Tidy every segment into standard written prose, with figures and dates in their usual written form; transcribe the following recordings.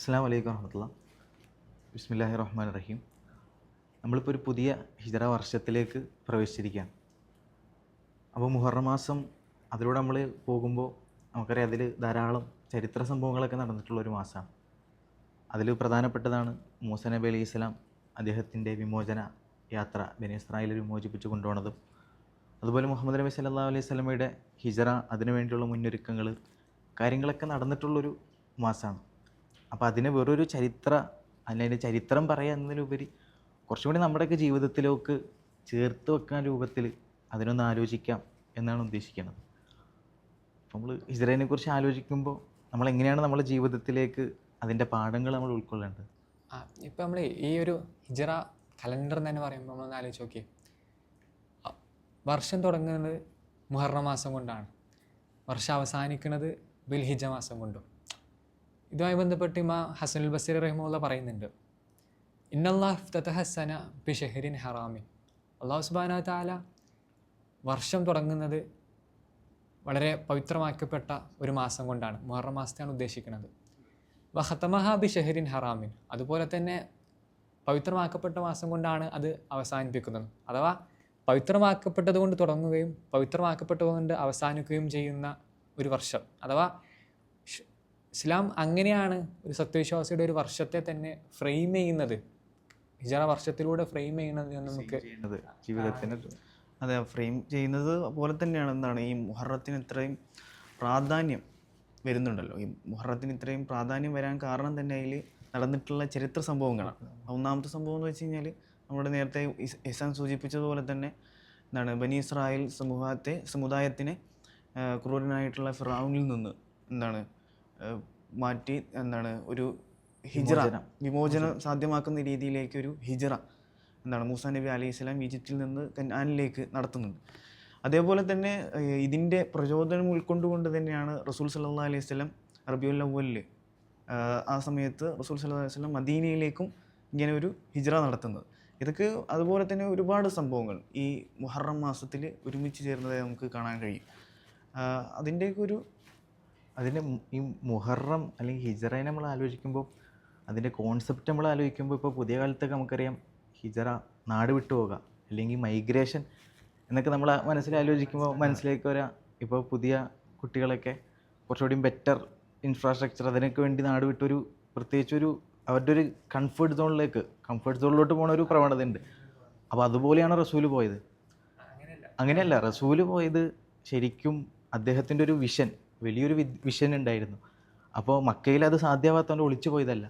അസ്സലാമു അലൈക്കും വറഹ്മത്തുള്ളാഹി. ബിസ്മില്ലാഹിർ റഹ്മാനിർ റഹീം. നമ്മളിപ്പോൾ ഒരു പുതിയ ഹിജറ വർഷത്തിലേക്ക് പ്രവേശിച്ചിരിക്കുകയാണ്. അപ്പോൾ മുഹറം മാസം അതിലൂടെ നമ്മൾ പോകുമ്പോൾ നമുക്കറിയാം അതിൽ ധാരാളം ചരിത്ര സംഭവങ്ങളൊക്കെ നടന്നിട്ടുള്ളൊരു മാസമാണ്. അതിൽ പ്രധാനപ്പെട്ടതാണ് മൂസ നബി അലൈഹി സ്വലാം അദ്ദേഹത്തിൻ്റെ വിമോചന യാത്ര ബനി ഇസ്രായേൽ വിമോചിപ്പിച്ച് കൊണ്ടുപോകുന്നതും, അതുപോലെ മുഹമ്മദ് നബി സല്ലല്ലാഹു അലൈഹി വസല്ലമയുടെ ഹിജറ അതിനുവേണ്ടിയുള്ള മുന്നൊരുക്കങ്ങൾ കാര്യങ്ങളൊക്കെ നടന്നിട്ടുള്ളൊരു മാസമാണ്. അപ്പോൾ അതിനെ വെറൊരു അതിൻ്റെ ചരിത്രം പറയുക എന്നതിലുപരി കുറച്ചും കൂടി നമ്മുടെയൊക്കെ ജീവിതത്തിലേക്ക് ചേർത്ത് വെക്കാൻ രൂപത്തിൽ അതിനൊന്ന് ആലോചിക്കാം എന്നാണ് ഉദ്ദേശിക്കുന്നത്. അപ്പോൾ നമ്മൾ ഹിജ്റയെ കുറിച്ച് ആലോചിക്കുമ്പോൾ നമ്മളെങ്ങനെയാണ് നമ്മുടെ ജീവിതത്തിലേക്ക് അതിൻ്റെ പാഠങ്ങൾ നമ്മൾ ഉൾക്കൊള്ളേണ്ടത്? ഇപ്പം നമ്മൾ ഈ ഒരു ഹിജറ കലണ്ടർ എന്ന് തന്നെ പറയുമ്പോൾ നമ്മളൊന്ന് ആലോചിച്ച് നോക്കി. വർഷം തുടങ്ങുന്നത് മുഹറം മാസം കൊണ്ടാണ്, വർഷം അവസാനിക്കുന്നത് ദുൽഹിജ്ജ മാസം കൊണ്ടും. ഇതുമായി ബന്ധപ്പെട്ട് ഇമാം ഹസനുൽ ബസ്രി റഹിമഹുല്ലാ പറയുന്നുണ്ട്, ഇന്നല്ലാഹ് ഇഫ്തതഹ സന ബിശഹ്രിൻ ഹറാമിൻ. അല്ലാഹു സുബ്ഹാനഹു വ തആല വർഷം തുടങ്ങുന്നത് വളരെ പവിത്രമാക്കപ്പെട്ട ഒരു മാസം കൊണ്ടാണ്, മുഹറം മാസത്തെയാണ് ഉദ്ദേശിക്കുന്നത്. വഖതമഹ ബിശഹ്രിൻ ഹറാമിൻ, അതുപോലെ തന്നെ പവിത്രമാക്കപ്പെട്ട മാസം കൊണ്ടാണ് അത് അവസാനിപ്പിക്കുന്നത്. അഥവാ പവിത്രമാക്കപ്പെട്ടത് കൊണ്ട് തുടങ്ങുകയും പവിത്രമാക്കപ്പെട്ടത് കൊണ്ട് അവസാനിക്കുകയും ചെയ്യുന്ന ഒരു വർഷം. അഥവാ ഇസ്ലാം അങ്ങനെയാണ് ഒരു സത്യവിശ്വാസിയുടെ ഒരു വർഷത്തെ തന്നെ ഫ്രെയിം ചെയ്യുന്നത്, ഹിജറ വർഷത്തിലൂടെ ഫ്രെയിം ചെയ്യുന്നത് എന്ന് നമുക്ക് ജീവിതത്തിന് അതെ, ഫ്രെയിം ചെയ്യുന്നത് പോലെ തന്നെയാണ്. എന്താണ് ഈ മുഹറത്തിന് ഇത്രയും പ്രാധാന്യം വരുന്നുണ്ടല്ലോ, ഈ മുഹറത്തിന് ഇത്രയും പ്രാധാന്യം വരാൻ കാരണം തന്നെ അതിൽ നടന്നിട്ടുള്ള ചരിത്ര സംഭവങ്ങളാണ്. ഒന്നാമത്തെ സംഭവം എന്ന് വെച്ച് കഴിഞ്ഞാൽ നമ്മുടെ നേരത്തെ ഇസാൻ സൂചിപ്പിച്ചതുപോലെ തന്നെ എന്താണ് ബനി ഇസ്രായേൽ സമുദായത്തിനെ ക്രൂരനായിട്ടുള്ള ഫിറഔനിൽ നിന്ന് എന്താണ് മാറ്റി ഒരു ഹിജ്റ വിമോചനം സാധ്യമാക്കുന്ന രീതിയിലേക്ക് ഒരു ഹിജ്റ മൂസാ നബി അലൈഹി സ്വലാം ഈജിപ്തിൽ നിന്ന് കനാനിലേക്ക് നടത്തുന്നുണ്ട്. അതേപോലെ തന്നെ ഇതിൻ്റെ പ്രചോദനം ഉൾക്കൊണ്ടുകൊണ്ട് തന്നെയാണ് റസൂൽ സല്ലല്ലാഹു അലൈഹി വസല്ലം റബീഉൽ അവ്വലിൽ ആ സമയത്ത് റസൂൽ സല്ലല്ലാഹു അലൈഹി വസല്ലം മദീനയിലേക്കും ഇങ്ങനെ ഒരു ഹിജ്റ നടത്തുന്നത്. ഇതൊക്കെ അതുപോലെ തന്നെ ഒരുപാട് സംഭവങ്ങൾ ഈ മുഹറം മാസത്തിൽ ഒരുമിച്ച് ചേർന്നതായി നമുക്ക് കാണാൻ കഴിയും. അതിൻ്റെ ഈ മുഹറം അല്ലെങ്കിൽ ഹിജറയെ നമ്മൾ ആലോചിക്കുമ്പോൾ അതിൻ്റെ കോൺസെപ്റ്റ് നമ്മൾ ആലോചിക്കുമ്പോൾ ഇപ്പോൾ പുതിയ കാലത്തൊക്കെ നമുക്കറിയാം ഹിജറ നാട് വിട്ടു പോകുക അല്ലെങ്കിൽ മൈഗ്രേഷൻ എന്നൊക്കെ നമ്മൾ മനസ്സിലാലോചിക്കുമ്പോൾ മനസ്സിലേക്ക് വരാം. ഇപ്പോൾ പുതിയ കുട്ടികളൊക്കെ കുറച്ചുകൂടി ബെറ്റർ ഇൻഫ്രാസ്ട്രക്ചർ അതിനൊക്കെ വേണ്ടി നാട് വിട്ടൊരു പ്രത്യേകിച്ചൊരു അവരുടെ ഒരു കംഫർട്ട് സോണിലോട്ട് പോകുന്ന ഒരു പ്രവണത ഉണ്ട്. അപ്പോൾ അതുപോലെയാണ് റസൂല് പോയത്? അങ്ങനെയല്ല, റസൂല് പോയത് ശരിക്കും അദ്ദേഹത്തിൻ്റെ ഒരു വലിയൊരു വിഷൻ ഉണ്ടായിരുന്നു. അപ്പോൾ മക്കയിൽ അത് സാധ്യമാവാത്തതുകൊണ്ട് ഒളിച്ചു പോയതല്ല,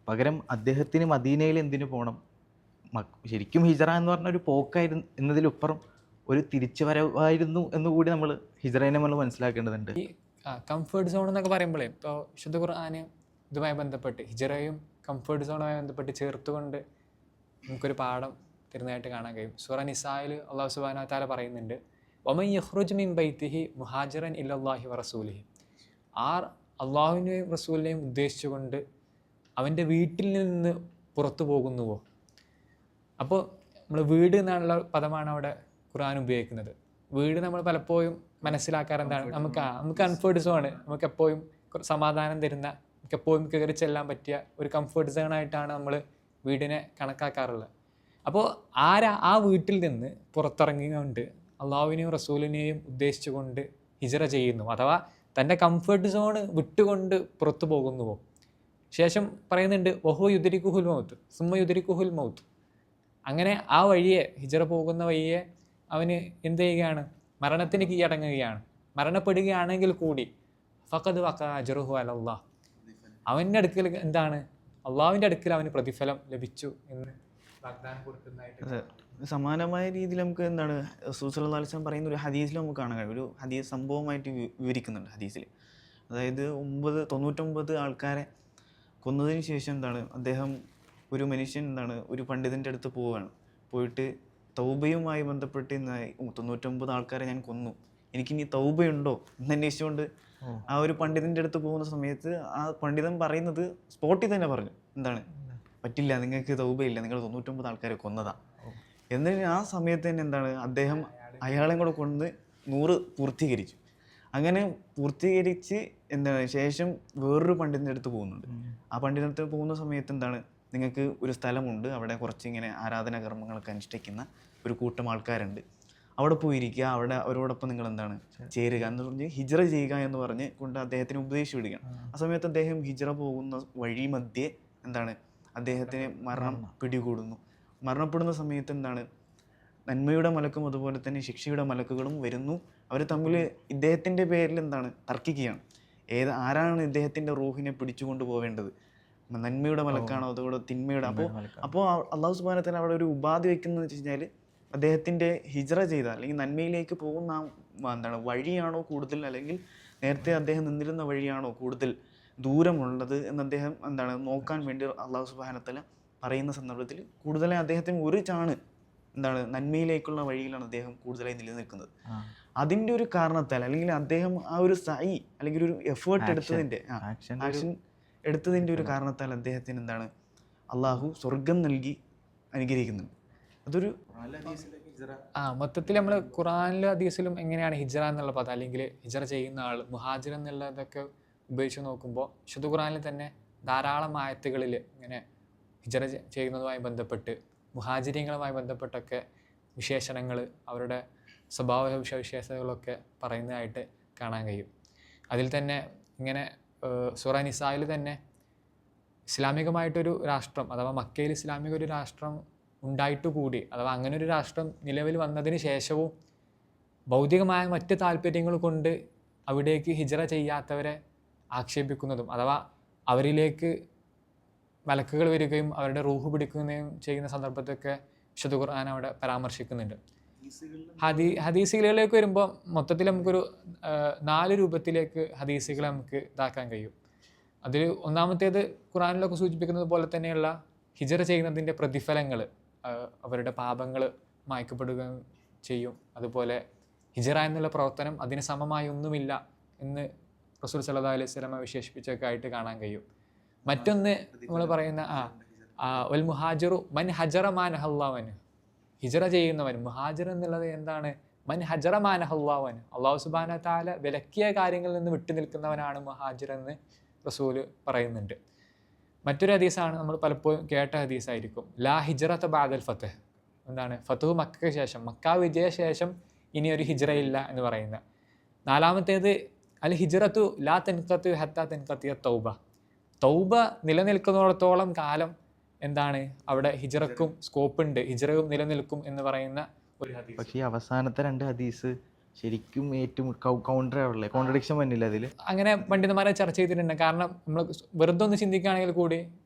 പകരം അദ്ദേഹത്തിന് മദീനയിൽ എന്തിനു പോകണം, ശരിക്കും ഹിജറ എന്ന് പറഞ്ഞ ഒരു പോക്കായിരുന്നു എന്നതിലുപ്പുറം ഒരു തിരിച്ചു വരവായിരുന്നു എന്നുകൂടി നമ്മൾ ഹിജറയെ നമ്മൾ മനസ്സിലാക്കേണ്ടതുണ്ട്. ഈ കംഫേർട്ട് സോൺ എന്നൊക്കെ പറയുമ്പോഴേ ഇപ്പോൾ വിശുദ്ധ ഖുർആന് ഇതുമായി ബന്ധപ്പെട്ട് ഹിജറയും കംഫേർട്ട് സോണുമായി ബന്ധപ്പെട്ട് ചേർത്തുകൊണ്ട് നമുക്കൊരു പാഠം തരുന്നതായിട്ട് കാണാൻ കഴിയും. സൂറ നിസായിൽ അല്ലാഹു സുബ്ഹാനഹു വ തആല പറയുന്നുണ്ട്, വമൻ യഖ്റുജ് മിൻ ബൈതിഹി മുഹാജിറൻ ഇലല്ലാഹി വറസൂലിഹി. അള്ളാഹുവിനെയും റസൂലിനെയും ഉദ്ദേശിച്ചുകൊണ്ട് അവൻ്റെ വീട്ടിൽ നിന്ന് പുറത്തു പോകുന്നുവോ. അപ്പോൾ നമ്മൾ വീട് എന്നുള്ള പദമാണ് അവിടെ ഖുർആൻ ഉപയോഗിക്കുന്നത്. വീട് നമ്മൾ പലപ്പോഴും മനസ്സിലാക്കാറ് എന്താണ്, നമുക്ക് കംഫേർട്ട് സോണ്, നമുക്ക് എപ്പോഴും സമാധാനം തരുന്ന, നമുക്ക് എപ്പോഴും കയറി ചെല്ലാൻ പറ്റിയ ഒരു കംഫേർട്ട് സോണായിട്ടാണ് നമ്മൾ വീടിനെ കണക്കാക്കാറുള്ളത്. അപ്പോൾ ആ വീട്ടിൽ നിന്ന് പുറത്തിറങ്ങിക്കൊണ്ട് അള്ളാഹുവിനെയും റസൂലിനെയും ഉദ്ദേശിച്ചുകൊണ്ട് ഹിജറ ചെയ്യുന്നു, അഥവാ തൻ്റെ കംഫേർട്ട് സോണ് വിട്ടുകൊണ്ട് പുറത്തു പോകുന്നുവോ. ശേഷം പറയുന്നുണ്ട് വഹു യുദ്രിക്കുഹുൽ മൗത്ത് സുമ്മ യുദ്രിക്കുഹുൽ മൗത്ത്. അങ്ങനെ ആ വഴിയെ, ഹിജറ പോകുന്ന വഴിയെ അവന് എന്ത് ചെയ്യുകയാണ്, മരണത്തിന് കീഴടങ്ങുകയാണ്. മരണപ്പെടുകയാണെങ്കിൽ കൂടി ഫഖദ് വഖഅ അജ്റുഹു അലല്ലാഹ്, അവൻ്റെ അടുക്കൽ എന്താണ്, അള്ളാഹുവിൻ്റെ അടുക്കൽ അവന് പ്രതിഫലം ലഭിച്ചു എന്ന് വാഗ്ദാനം കൊടുക്കുന്നതായിട്ട്. സമാനമായ രീതിയിൽ നമുക്ക് റസൂൽ സല്ലല്ലാഹു അലൈഹി വസല്ലം പറയുന്ന ഒരു ഹദീസിൽ നമുക്ക് കാണാൻ കഴിയും. ഒരു ഹദീസ് സംഭവമായിട്ട് വിവരിക്കുന്നുണ്ട് ഹദീസിൽ. അതായത് 99 ആൾക്കാരെ കൊന്നതിന് ശേഷം അദ്ദേഹം ഒരു മനുഷ്യൻ ഒരു പണ്ഡിതൻ്റെ അടുത്ത് പോവുകയാണ്. പോയിട്ട് തൗബയുമായി ബന്ധപ്പെട്ട് 99 ആൾക്കാരെ ഞാൻ കൊന്നു, എനിക്കിനി തൗബയുണ്ടോ എന്നന്വേഷിച്ചുകൊണ്ട് ആ ഒരു പണ്ഡിതൻ്റെ അടുത്ത് പോകുന്ന സമയത്ത് ആ പണ്ഡിതൻ പറയുന്നത് സ്പോട്ടിൽ തന്നെ പറഞ്ഞു, പറ്റില്ല, നിങ്ങൾക്ക് തൗബയില്ല, നിങ്ങൾ 99 ആൾക്കാരെ കൊന്നതാ. എന്നിട്ട് ആ സമയത്ത് തന്നെ അദ്ദേഹം അയാളെയും കൂടെ കൊണ്ട് 100 പൂർത്തീകരിച്ചു. അങ്ങനെ പൂർത്തീകരിച്ച് എന്താണ് ശേഷം വേറൊരു പണ്ഡിതൻ്റെ അടുത്ത് പോകുന്നുണ്ട്. ആ പണ്ഡിതൻ്റെ അടുത്ത് പോകുന്ന സമയത്ത് എന്താണ്, നിങ്ങൾക്ക് ഒരു സ്ഥലമുണ്ട്, അവിടെ കുറച്ച് ഇങ്ങനെ ആരാധനാ കർമ്മങ്ങളൊക്കെ അനുഷ്ഠിക്കുന്ന ഒരു കൂട്ടം ആൾക്കാരുണ്ട്, അവിടെ പോയിരിക്കുക, അവിടെ അവരോടൊപ്പം നിങ്ങൾ എന്താണ് ചേരുക എന്ന് പറഞ്ഞ് ഹിജ്റ ചെയ്യുക എന്ന് പറഞ്ഞ് കൊണ്ട് അദ്ദേഹത്തിന് ഉപദേശിച്ചു വിടുകയാണ്. ആ സമയത്ത് അദ്ദേഹം ഹിജ്റ പോകുന്ന വഴി മധ്യേ എന്താണ് അദ്ദേഹത്തിന് മരണം പിടികൂടുന്നു. മരണപ്പെടുന്ന സമയത്ത് എന്താണ് നന്മയുടെ മലക്കും അതുപോലെ തന്നെ ശിക്ഷയുടെ മലക്കുകളും വരുന്നു. അവർ തമ്മിൽ ഇദ്ദേഹത്തിൻ്റെ പേരിൽ എന്താണ് തർക്കിക്കുകയാണ്. ആരാണ് ഇദ്ദേഹത്തിൻ്റെ റൂഹിനെ പിടിച്ചുകൊണ്ട് പോവേണ്ടത്, നന്മയുടെ മലക്കാണോ അതുകൂടെ തിന്മയുടെ. അപ്പോൾ അള്ളാഹു സുബ്ഹാനഹു വ തആല അവിടെ ഒരു ഉപാധി വെക്കുന്നത് വെച്ച് കഴിഞ്ഞാൽ അദ്ദേഹത്തിൻ്റെ ഹിജ്റ ചെയ്ത അല്ലെങ്കിൽ നന്മയിലേക്ക് പോകുന്ന എന്താണ് വഴിയാണോ കൂടുതൽ, അല്ലെങ്കിൽ നേരത്തെ അദ്ദേഹം നിന്നിരുന്ന വഴിയാണോ കൂടുതൽ ദൂരമുള്ളത് എന്ന് അദ്ദേഹം എന്താണ് നോക്കാൻ വേണ്ടി അള്ളാഹു സുബ്ഹാനഹു വ തആല പറയുന്ന സന്ദർഭത്തിൽ കൂടുതലായി അദ്ദേഹത്തിന് ഒരു ചാണ് എന്താണ് നന്മയിലേക്കുള്ള വഴിയിലാണ് അദ്ദേഹം കൂടുതലായി നിലനിൽക്കുന്നത്. അതിൻ്റെ ഒരു കാരണത്താൽ അല്ലെങ്കിൽ അദ്ദേഹം ആ ഒരു സൈ അല്ലെങ്കിൽ ഒരു എഫേർട്ട് എടുത്തതിൻ്റെ ആക്ഷൻ എടുത്തതിൻ്റെ ഒരു കാരണത്താൽ അദ്ദേഹത്തിന് എന്താണ് അള്ളാഹു സ്വർഗം നൽകി അനുഗ്രഹിക്കുന്നുണ്ട്. അതൊരു മൊത്തത്തിൽ നമ്മൾ ഖുറാനിലും ഹദീസിലും എങ്ങനെയാണ് ഹിജ്റ എന്നുള്ള പദം അല്ലെങ്കിൽ ഹിജ്റ ചെയ്യുന്ന ആൾ മുഹാജിർ എന്നുള്ളതൊക്കെ ഉപയോഗിച്ച് നോക്കുമ്പോൾ വിശുദ്ധ ഖുറാനിൽ തന്നെ ധാരാളം ആയത്തുകളിൽ ഇങ്ങനെ ഹിജ്റ ചെയ്യുന്നതുമായി ബന്ധപ്പെട്ട് മുഹാജിര്യങ്ങളുമായി ബന്ധപ്പെട്ടൊക്കെ വിശേഷണങ്ങൾ, അവരുടെ സ്വഭാവ സവിശേഷതകളൊക്കെ പറയുന്നതായിട്ട് കാണാൻ കഴിയും. അതിൽ തന്നെ ഇങ്ങനെ സൂറ നിസായിൽ തന്നെ ഇസ്ലാമികമായിട്ടൊരു രാഷ്ട്രം അഥവാ മക്കയിൽ ഇസ്ലാമിക ഒരു രാഷ്ട്രം ഉണ്ടായിട്ട് കൂടി അഥവാ അങ്ങനെ ഒരു രാഷ്ട്രം നിലവിൽ വന്നതിന് ശേഷവും ഭൗതികമായ മറ്റ് താല്പര്യങ്ങൾ കൊണ്ട് അവിടേക്ക് ഹിജ്റ ചെയ്യാത്തവരെ ആക്ഷേപിക്കുന്നതും അഥവാ അവരിലേക്ക് മലക്കുകൾ വരികയും അവരുടെ റൂഹ് പിടിക്കുകയും ചെയ്യുന്ന സന്ദർഭത്തൊക്കെ വിശുദ്ധ ഖുർആൻ അവിടെ പരാമർശിക്കുന്നുണ്ട്. ഹദീസുകളിലേക്ക് വരുമ്പോൾ മൊത്തത്തിൽ നമുക്കൊരു 4 രൂപത്തിലേക്ക് ഹദീസുകളെ നമുക്ക് ഇതാക്കാൻ കഴിയും. അതിൽ ഒന്നാമത്തേത് ഖുർആനിലൊക്കെ സൂചിപ്പിക്കുന്നത് പോലെ തന്നെയുള്ള ഹിജ്റ ചെയ്യുന്നതിൻ്റെ പ്രതിഫലങ്ങൾ, അവരുടെ പാപങ്ങൾ മായ്ക്കപ്പെടുകയും ചെയ്യും. അതുപോലെ ഹിജ്റ എന്നുള്ള പ്രവർത്തനം അതിന് സമമായി ഒന്നുമില്ല എന്ന് റസൂൽ സല്ലല്ലാഹു അലൈഹി വസല്ലം വിശേഷിപ്പിച്ചൊക്കെ ആയിട്ട് കാണാൻ കഴിയും. മറ്റൊന്ന് നമ്മൾ പറയുന്ന വൽ മുഹാജിറു മൻ ഹജറ മാ നഹല്ലാഹു അൻഹു, ഹിജ്റ ചെയ്യുന്നവൻ. മുഹാജിർ എന്നുള്ളത് എന്താണ്? മൻ ഹജറ മാ നഹല്ലാഹു അൻഹു, അല്ലാഹു സുബ്ഹാനഹു വ തആല വിലക്കിയ കാര്യങ്ങളിൽ നിന്ന് വിട്ടു നിൽക്കുന്നവനാണ് മുഹാജിർ എന്ന് റസൂൽ പറയുന്നുണ്ട്. മറ്റൊരു ഹദീസാണ് നമ്മൾ പലപ്പോഴും കേട്ട ഹദീസായിരിക്കും, ലാ ഹിജ്റത ബഅദൽ ഫത്ഹ്, എന്താണ് ഫത്ഹു മക്കയ്ക്ക് ശേഷം, മക്ക വിജയ ശേഷം ഇനി ഒരു ഹിജ്റയില്ല എന്ന് പറയുന്നത്. 4മത്തേത് അൽ ഹിജ്റത്തു ലാ തൻഖത്തു ഹത്താ തൻഖത്തിയ തൗബ, തൗബ നിലനിൽക്കുന്നിടത്തോളം കാലം എന്താണ് അവിടെ ഹിജ്റക്കും സ്കോപ്പ് ഉണ്ട്, ഹിജ്റയും നിലനിൽക്കും എന്ന് പറയുന്ന ഒരു ഹദീസ്. പക്ഷേ ഈ അവസാനത്തെ 2 ഹദീസ് ശരിക്കും ഏറ്റവും കോൺട്രഡിക്ഷൻ വന്നില്ല അതിൽ. അങ്ങനെ പണ്ഡിതന്മാരെ ചർച്ച ചെയ്തിട്ടുണ്ട്. കാരണം നമ്മൾ വെറുതെ ഒന്ന് ചിന്തിക്കുകയാണെങ്കിൽ കൂടി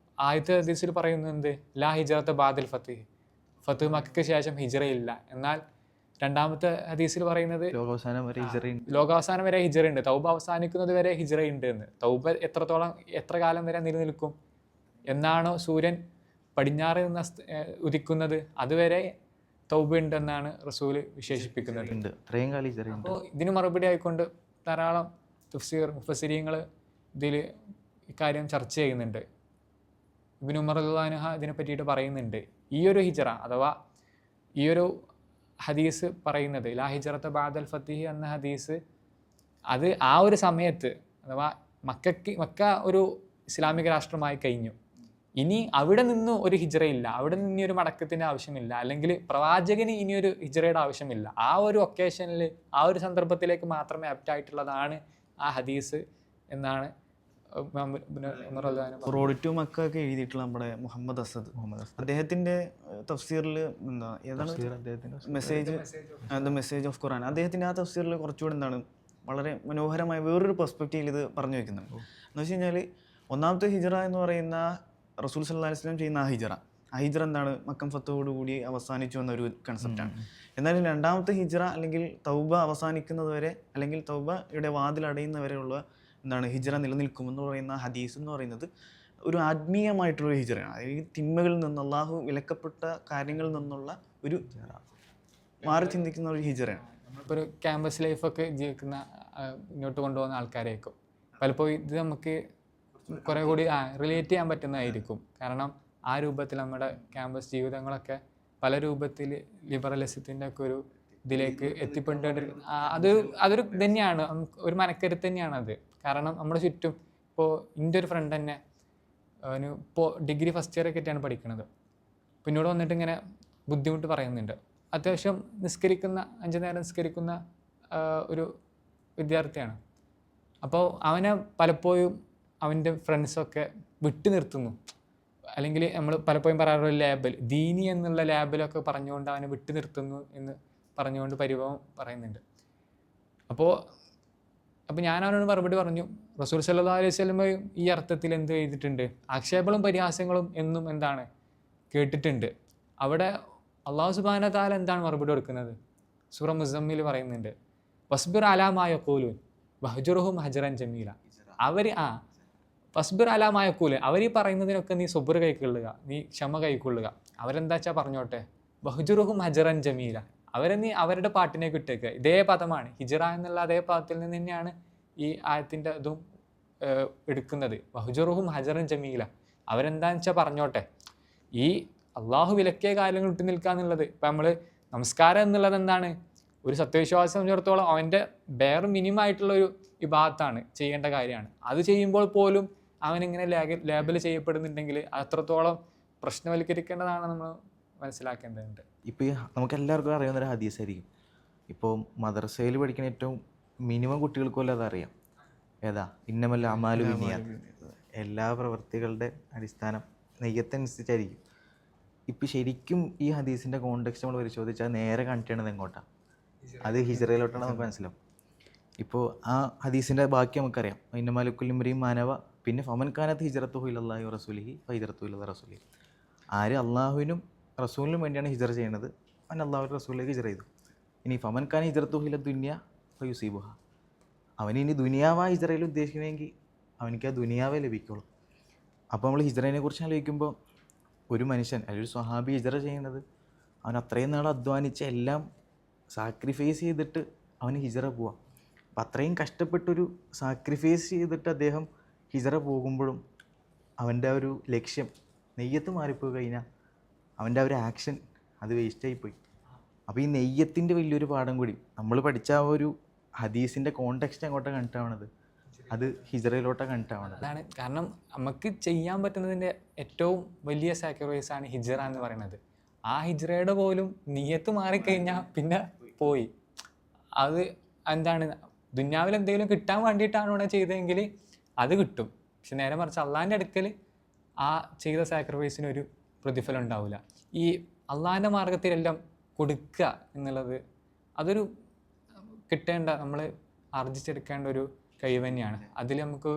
ആദ്യത്തെ ഹദീസിൽ പറയുന്നത് ലാ ഹിജ്റത ബഅദൽ ഫത്ഹ്, ഫത്ഹ് മക്കയ്ക്ക് ശേഷം ഹിജ്റയില്ല. എന്നാൽ 2മത്തെ ഹദീസിൽ പറയുന്നത് ലോകാവസാനം വരെ ഹിജ്റ ഉണ്ട്, തൗബ അവസാനിക്കുന്നത് വരെ ഹിജ്റ ഉണ്ട് എന്ന്. തൗബ എത്ര കാലം വരെ നിലനിൽക്കും? എന്നാണോ സൂര്യൻ പടിഞ്ഞാറ് നിന്ന് ഉദിക്കുന്നത് അതുവരെ തൗബ ഉണ്ടെന്നാണ് റസൂല് വിശേഷിപ്പിക്കുന്നത്. അപ്പോൾ ഇതിന് മറുപടി ആയിക്കൊണ്ട് ധാരാളം മുഫസ്സിരീങ്ങൾ ഇതിൽ ഇക്കാര്യം ചർച്ച ചെയ്യുന്നുണ്ട്. ഇബ്നു ഉമർ റളിയല്ലാഹു അൻഹു ഇതിനെ പറ്റിയിട്ട് പറയുന്നുണ്ട്. ഈ ഒരു ഹിജ്റ അഥവാ ഈ ഒരു ഹദീസ് പറയുന്നത് ലാ ഹിജ്റത ബഅദൽ ഫത്ഹി എന്ന ഹദീസ്, അത് ആ ഒരു സമയത്ത് അഥവാ മക്ക ഒരു ഇസ്ലാമിക രാഷ്ട്രമായി കഴിഞ്ഞു, ഇനി അവിടെ നിന്ന് ഒരു ഹിജ്റയില്ല, അവിടെ നിന്ന് ഒരു മടക്കത്തിൻ്റെ ആവശ്യമില്ല, അല്ലെങ്കിൽ പ്രവാചകന് ഇനിയൊരു ഹിജ്റയുടെ ആവശ്യമില്ല. ആ ഒരു ഒക്കേഷനിൽ ആ ഒരു സന്ദർഭത്തിലേക്ക് മാത്രമേ ആപ്റ്റായിട്ടുള്ളതാണ് ആ ഹദീസ് എന്നാണ് റോഡ് ടു മക്ക ഒക്കെ എഴുതിയിട്ടുള്ള നമ്മുടെ മുഹമ്മദ് അസദ് അദ്ദേഹത്തിൻ്റെ തഫ്സീറിൽ എന്താ ഏതാണ് മെസ്സേജ് ഓഫ് ഖുർആൻ, അദ്ദേഹത്തിൻ്റെ ആ തഫ്സീറിൽ കുറച്ചുകൂടി എന്താണ് വളരെ മനോഹരമായ വേറൊരു പെർസ്പെക്റ്റീവിൽ ഇത് പറഞ്ഞു വെക്കുന്നുണ്ട്. എന്ന് വെച്ച് കഴിഞ്ഞാൽ ഒന്നാമത്തെ ഹിജ്റ എന്ന് പറയുന്ന റസൂൽ സല്ലല്ലാഹു അലൈഹി വസല്ലം ചെയ്യുന്ന ആ ഹിജ്റ എന്താണ് മക്കം ഫത്തോടുകൂടി അവസാനിച്ചു എന്നൊരു കൺസെപ്റ്റാണ്. എന്നാലും 2മത്തെ ഹിജ്റ അല്ലെങ്കിൽ തൗബ അവസാനിക്കുന്നത് വരെ അല്ലെങ്കിൽ തൗബയുടെ വാതിൽ അടയുന്നവരെയുള്ള എന്താണ് ഹിജ്റ നിലനിൽക്കുമെന്ന് പറയുന്ന ഹദീസ് എന്ന് പറയുന്നത് ഒരു ആത്മീയമായിട്ടുള്ള ഹിജ്റയാണ്. അതായത് തിന്മകളിൽ നിന്ന് അള്ളാഹു വിലക്കപ്പെട്ട കാര്യങ്ങളിൽ നിന്നുള്ള ഒരു മാറി ചിന്തിക്കുന്ന ഒരു ഹിജ്റയാണ്. നമ്മളിപ്പോൾ ഒരു ക്യാമ്പസ് ലൈഫൊക്കെ ജീവിക്കുന്ന മുന്നോട്ട് കൊണ്ടുപോകുന്ന ആൾക്കാരായിരിക്കും പലപ്പോഴും ഇത് നമുക്ക് കുറേ കൂടി റിലേറ്റ് ചെയ്യാൻ പറ്റുന്നതായിരിക്കും. കാരണം ആ രൂപത്തിൽ നമ്മുടെ ക്യാമ്പസ് ജീവിതങ്ങളൊക്കെ പല രൂപത്തിൽ ലിബറലിസത്തിൻ്റെ ഒക്കെ ഒരു ഇതിലേക്ക് എത്തിപ്പെടേണ്ട അതൊരു തന്നെയാണ്, ഒരു മനക്കരുത്ത് തന്നെയാണ് അത്. കാരണം നമ്മുടെ ചുറ്റും ഇപ്പോൾ എൻ്റെ ഒരു ഫ്രണ്ട് തന്നെ അവന് ഇപ്പോൾ ഡിഗ്രി ഫസ്റ്റ് ഇയർ ഒക്കെ ആയിട്ടാണ് പഠിക്കുന്നത്. പിന്നീട് വന്നിട്ട് ഇങ്ങനെ ബുദ്ധിമുട്ട് പറയുന്നുണ്ട്. അത്യാവശ്യം നിസ്കരിക്കുന്ന 5 നേരം നിസ്കരിക്കുന്ന ഒരു വിദ്യാർത്ഥിയാണ്. അപ്പോൾ അവനെ പലപ്പോഴും അവൻ്റെ ഫ്രണ്ട്സൊക്കെ വിട്ടു നിർത്തുന്നു. അല്ലെങ്കിൽ നമ്മൾ പലപ്പോഴും പറയാറുള്ള ലേബൽ, ദീനി എന്നുള്ള ലേബലൊക്കെ പറഞ്ഞുകൊണ്ട് അവനെ വിട്ടു നിർത്തുന്നു എന്ന് പറഞ്ഞുകൊണ്ട് പരിഭവം പറയുന്നുണ്ട്. അപ്പോൾ ഞാൻ അവനോട് മറുപടി പറഞ്ഞു, റസൂൽ സല്ലല്ലാഹു അലൈഹി വസല്ലമയും ഈ അർത്ഥത്തിൽ എന്ത് ചെയ്തിട്ടുണ്ട്, ആക്ഷേപങ്ങളും പരിഹാസങ്ങളും എന്നും എന്താണ് കേട്ടിട്ടുണ്ട്. അവിടെ അള്ളാഹു സുബ്ഹാനഹു വ തആല എന്താണ് മറുപടി കൊടുക്കുന്നത്? സൂറ മുസമ്മിൽ പറയുന്നുണ്ട്, വസ്ബിർ അലാ മാ യഖൂലൂൻ വഹ്ജുറുഹും ഹജ്റൻ ജമീല. വസ്ബിർ അലാ മാ യഖൂലൂൻ, അവർ ഈ പറയുന്നതിനൊക്കെ നീ സുബ്ർ കൈക്കൊള്ളുക, നീ ക്ഷമ കൈക്കൊള്ളുക. അവരെന്താ വെച്ചാൽ പറഞ്ഞോട്ടെ. വഹ്ജുറുഹും ഹജ്റൻ ജമീല, അവരെ നീ അവരുടെ പാട്ടിനേക്ക് ഇട്ടേക്കുക. ഇതേ പദമാണ്, ഹിജ്റ എന്നുള്ള അതേ പദത്തിൽ നിന്ന് തന്നെയാണ് ഈ ആയത്തിൻ്റെ ഇതും എടുക്കുന്നത്. വഹ്ജുറുഹും ഹജ്റൻ ജമീല, അവരെന്താണെന്ന് വെച്ചാൽ പറഞ്ഞോട്ടെ. ഈ അള്ളാഹു വിലക്കിയ കാര്യങ്ങൾ വിട്ടു നിൽക്കുക എന്നുള്ളത്, ഇപ്പം നമ്മൾ നമസ്കാരം എന്നുള്ളത് എന്താണ്, ഒരു സത്യവിശ്വാസം സംബന്ധിച്ചിടത്തോളം അവൻ്റെ ബെയർ മിനിമം ആയിട്ടുള്ളൊരു ഇബാദത്താണ്, ചെയ്യേണ്ട കാര്യമാണ്. അത് ചെയ്യുമ്പോൾ പോലും അവനിങ്ങനെ ലേബൽ ചെയ്യപ്പെടുന്നുണ്ടെങ്കിൽ അത്രത്തോളം പ്രശ്നവൽക്കരിക്കേണ്ടതാണ് നമ്മൾ മനസ്സിലാക്കേണ്ടതുണ്ട്. ഇപ്പോൾ ഈ നമുക്ക് എല്ലാവർക്കും അറിയാവുന്നൊരു ഹദീസായിരിക്കും. ഇപ്പോൾ മദ്രസയിൽ പഠിക്കുന്ന ഏറ്റവും മിനിമം കുട്ടികൾക്ക് പോലും അതറിയാം. ഏതാ? ഇന്നമൽ അമാലു ബിന്നിയാത്ത്, എല്ലാ പ്രവൃത്തികളുടെ അടിസ്ഥാനം നെയ്യത്തനുസരിച്ചായിരിക്കും. ഇപ്പം ശരിക്കും ഈ ഹദീസിൻ്റെ കോണ്ടെക്സ്റ്റ് നമ്മൾ പരിശോധിച്ചാൽ നേരെ കണക്ട് ചെയ്യണത് എങ്ങോട്ടാണ്? അത് ഹിജ്റയിലോട്ടാണ് നമുക്ക് മനസ്സിലാവും. ഇപ്പോൾ ആ ഹദീസിൻ്റെ ബാക്കി നമുക്കറിയാം, ഇന്നമാലുക്കുൽ ഇംറിഇൻ മാനവ, പിന്നെ ഫമൻ കാനത്ത് ഹിജ്റത്തുഹു ഇലല്ലാഹി വറസൂലിഹി ഫഹിജ്റത്തുഹു ഇലാ റസൂലിഹി. ആര് അള്ളാഹുവിനും റസൂലിനും വേണ്ടിയാണ് ഹിജ്റ ചെയ്യുന്നത്, അവൻ അള്ളാഹു റസൂലിലേക്ക് ഹിജ്റ ചെയ്തു. ഇനി ഫമൻ കാന ഹിജ്റത്തുഹു ഇല ദുനിയ ഫയുസീബുഹ, അവനിനി ദുനിയാവാ ഹിജ്റയിൽ ഉദ്ദേശിക്കണമെങ്കിൽ അവനിക്ക് ആ ദുനിയാവേ ലഭിക്കുള്ളൂ. അപ്പോൾ നമ്മൾ ഹിജ്റയെ കുറിച്ച് ആലോചിക്കുമ്പോൾ ഒരു മനുഷ്യൻ അല്ലെങ്കിൽ ഒരു സ്വഹാബി ഹിജ്റ ചെയ്യുന്നത്, അവൻ അത്രയും നാൾ അധ്വാനിച്ച് എല്ലാം സാക്രിഫൈസ് ചെയ്തിട്ട് അവന് ഹിജ്റ പോവാം. അപ്പം അത്രയും കഷ്ടപ്പെട്ടൊരു സാക്രിഫൈസ് ചെയ്തിട്ട് അദ്ദേഹം ഹിജ്റ പോകുമ്പോഴും അവൻ്റെ ആ ഒരു ലക്ഷ്യം നെയ്യത്ത് മാറിപ്പോയി കഴിഞ്ഞാൽ അവൻ്റെ ആ ഒരു ആക്ഷൻ അത് വേസ്റ്റായിപ്പോയി. അപ്പോൾ ഈ നെയ്യത്തിൻ്റെ വലിയൊരു പാഠം കൂടി നമ്മൾ പഠിച്ച ആ ഒരു ഹദീസിൻ്റെ കോണ്ടെക്സ്റ്റ് അങ്ങോട്ടാണ് കണ്ടിട്ടാവണത്, അത് ഹിജ്റയിലോട്ടാണ് കണ്ടിട്ടാവണത്. അതാണ് കാരണം നമുക്ക് ചെയ്യാൻ പറ്റുന്നതിൻ്റെ ഏറ്റവും വലിയ സാക്രിഫൈസാണ് ഹിജ്റ എന്ന് പറയുന്നത്. ആ ഹിജ്റയുടെ പോലും നിയ്യത്ത് മാറിക്കഴിഞ്ഞാൽ പിന്നെ പോയി. അത് എന്താണ്, ദുന്യാവിൽ എന്തെങ്കിലും കിട്ടാൻ വേണ്ടിയിട്ടാണ് ഇവിടെ ചെയ്തതെങ്കിൽ അത് കിട്ടും. പക്ഷെ നേരെ മറിച്ച് അള്ളാഹിൻ്റെ അടുക്കൽ ആ ചെയ്ത സാക്രിഫൈസിനൊരു പ്രതിഫലം ഉണ്ടാവില്ല. ഈ അള്ളാഹിൻ്റെ മാർഗത്തിലെല്ലാം കൊടുക്കുക എന്നുള്ളത് അതൊരു കിട്ടേണ്ട, നമ്മൾ ആർജിച്ചെടുക്കേണ്ട ഒരു കഴിവ് തന്നെയാണ്. അതിൽ നമുക്ക്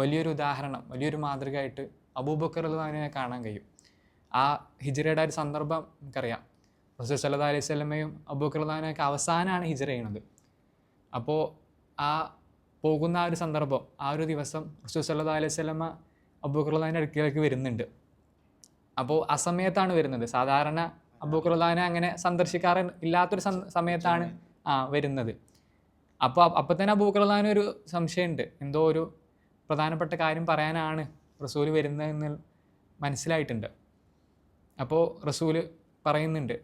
വലിയൊരു ഉദാഹരണം, വലിയൊരു മാതൃകയായിട്ട് അബൂബക്കർ റളിയല്ലാഹുവിനെ കാണാൻ കഴിയും. ആ ഹിജ്റയുടെ ഒരു സന്ദർഭം നമുക്കറിയാം. റസൂൽ സല്ലല്ലാഹു അലൈഹി വസല്ലമയും അബൂബക്കർ റളിയല്ലാഹുവിനൊക്കെ അവസാനമാണ് ഹിജ്റ ചെയ്യുന്നത്. അപ്പോൾ ആ പോകുന്ന ആ ഒരു സന്ദർഭം, ആ ഒരു ദിവസം റസൂൽ സല്ലല്ലാഹു അലൈഹി വസല്ലമ അബൂബക്കർ റളിയല്ലാഹുവിൻ്റെ അടുക്കലേക്ക് വരുന്നുണ്ട്. അപ്പോൾ ആ സമയത്താണ് വരുന്നത്. സാധാരണ അബൂബക്കർ റളിയല്ലാഹുവിനെ അങ്ങനെ സന്ദർശിക്കാറ് ഇല്ലാത്തൊരു സമയത്താണ് വരുന്നത്. അപ്പോൾ തന്നെ അബൂബക്കർ റളിയല്ലാഹുവിന് ഒരു സംശയമുണ്ട്, എന്തോ ഒരു പ്രധാനപ്പെട്ട കാര്യം പറയാനാണ് റസൂൽ വരുന്നതെന്ന് മനസ്സിലായിട്ടുണ്ട്. അപ്പോൾ റസൂൽ പറയുന്നുണ്ട്,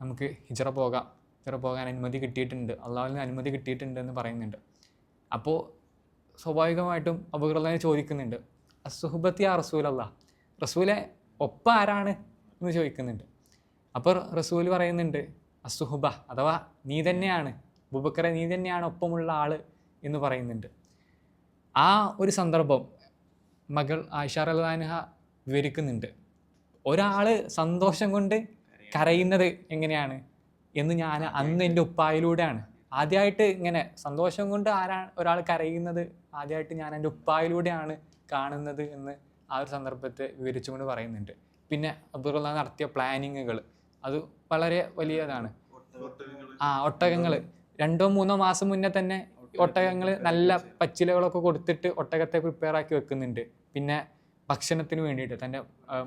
നമുക്ക് ഹിജ്റ പോകാൻ അനുമതി കിട്ടിയിട്ടുണ്ട്, അള്ളാഹുവിൽ നിന്ന് അനുമതി കിട്ടിയിട്ടുണ്ട് എന്ന് പറയുന്നുണ്ട്. അപ്പോൾ സ്വാഭാവികമായിട്ടും അബൂബക്കർ റളിയല്ലാഹു ചോദിക്കുന്നുണ്ട്, അസ്സുഹബത്തി യാ റസൂലല്ലാഹ്, റസൂലെ ഒപ്പം ആരാണ് എന്ന് ചോദിക്കുന്നുണ്ട്. അപ്പോൾ റസൂൽ പറയുന്നുണ്ട്, അസ്സുഹബ അഥവാ നീ തന്നെയാണ്, അബൂബക്കറെ നീ തന്നെയാണ് ഒപ്പമുള്ള ആൾ എന്ന് പറയുന്നുണ്ട്. ആ ഒരു സന്ദർഭം മകൾ ആയിഷ റളിയല്ലാഹു അൻഹ വിവരിക്കുന്നുണ്ട്. ഒരാൾ സന്തോഷം കൊണ്ട് കരയുന്നത് എങ്ങനെയാണ് എന്ന് ഞാൻ അന്ന് എൻ്റെ ഉപ്പായിലൂടെയാണ് ആദ്യമായിട്ട്, ഇങ്ങനെ സന്തോഷം കൊണ്ട് ഒരാൾ കരയുന്നത് ആദ്യമായിട്ട് ഞാൻ എൻ്റെ ഉപ്പായിലൂടെയാണ് കാണുന്നത് എന്ന് ആ ഒരു സന്ദർഭത്തെ വിവരിച്ചുകൊണ്ട് പറയുന്നുണ്ട്. പിന്നെ അബൂബക്കർ റളിയല്ലാഹു അൻഹു നടത്തിയ പ്ലാനിങ്ങുകൾ അത് വളരെ വലിയതാണ്. ഒട്ടകങ്ങൾ 2-3 മാസം മുന്നേ തന്നെ ഒട്ടകങ്ങൾ നല്ല പച്ചിലകളൊക്കെ കൊടുത്തിട്ട് ഒട്ടകത്തെ പ്രിപ്പയർ ആക്കി വെക്കുന്നുണ്ട്. പിന്നെ ഭക്ഷണത്തിന് വേണ്ടിയിട്ട് തൻ്റെ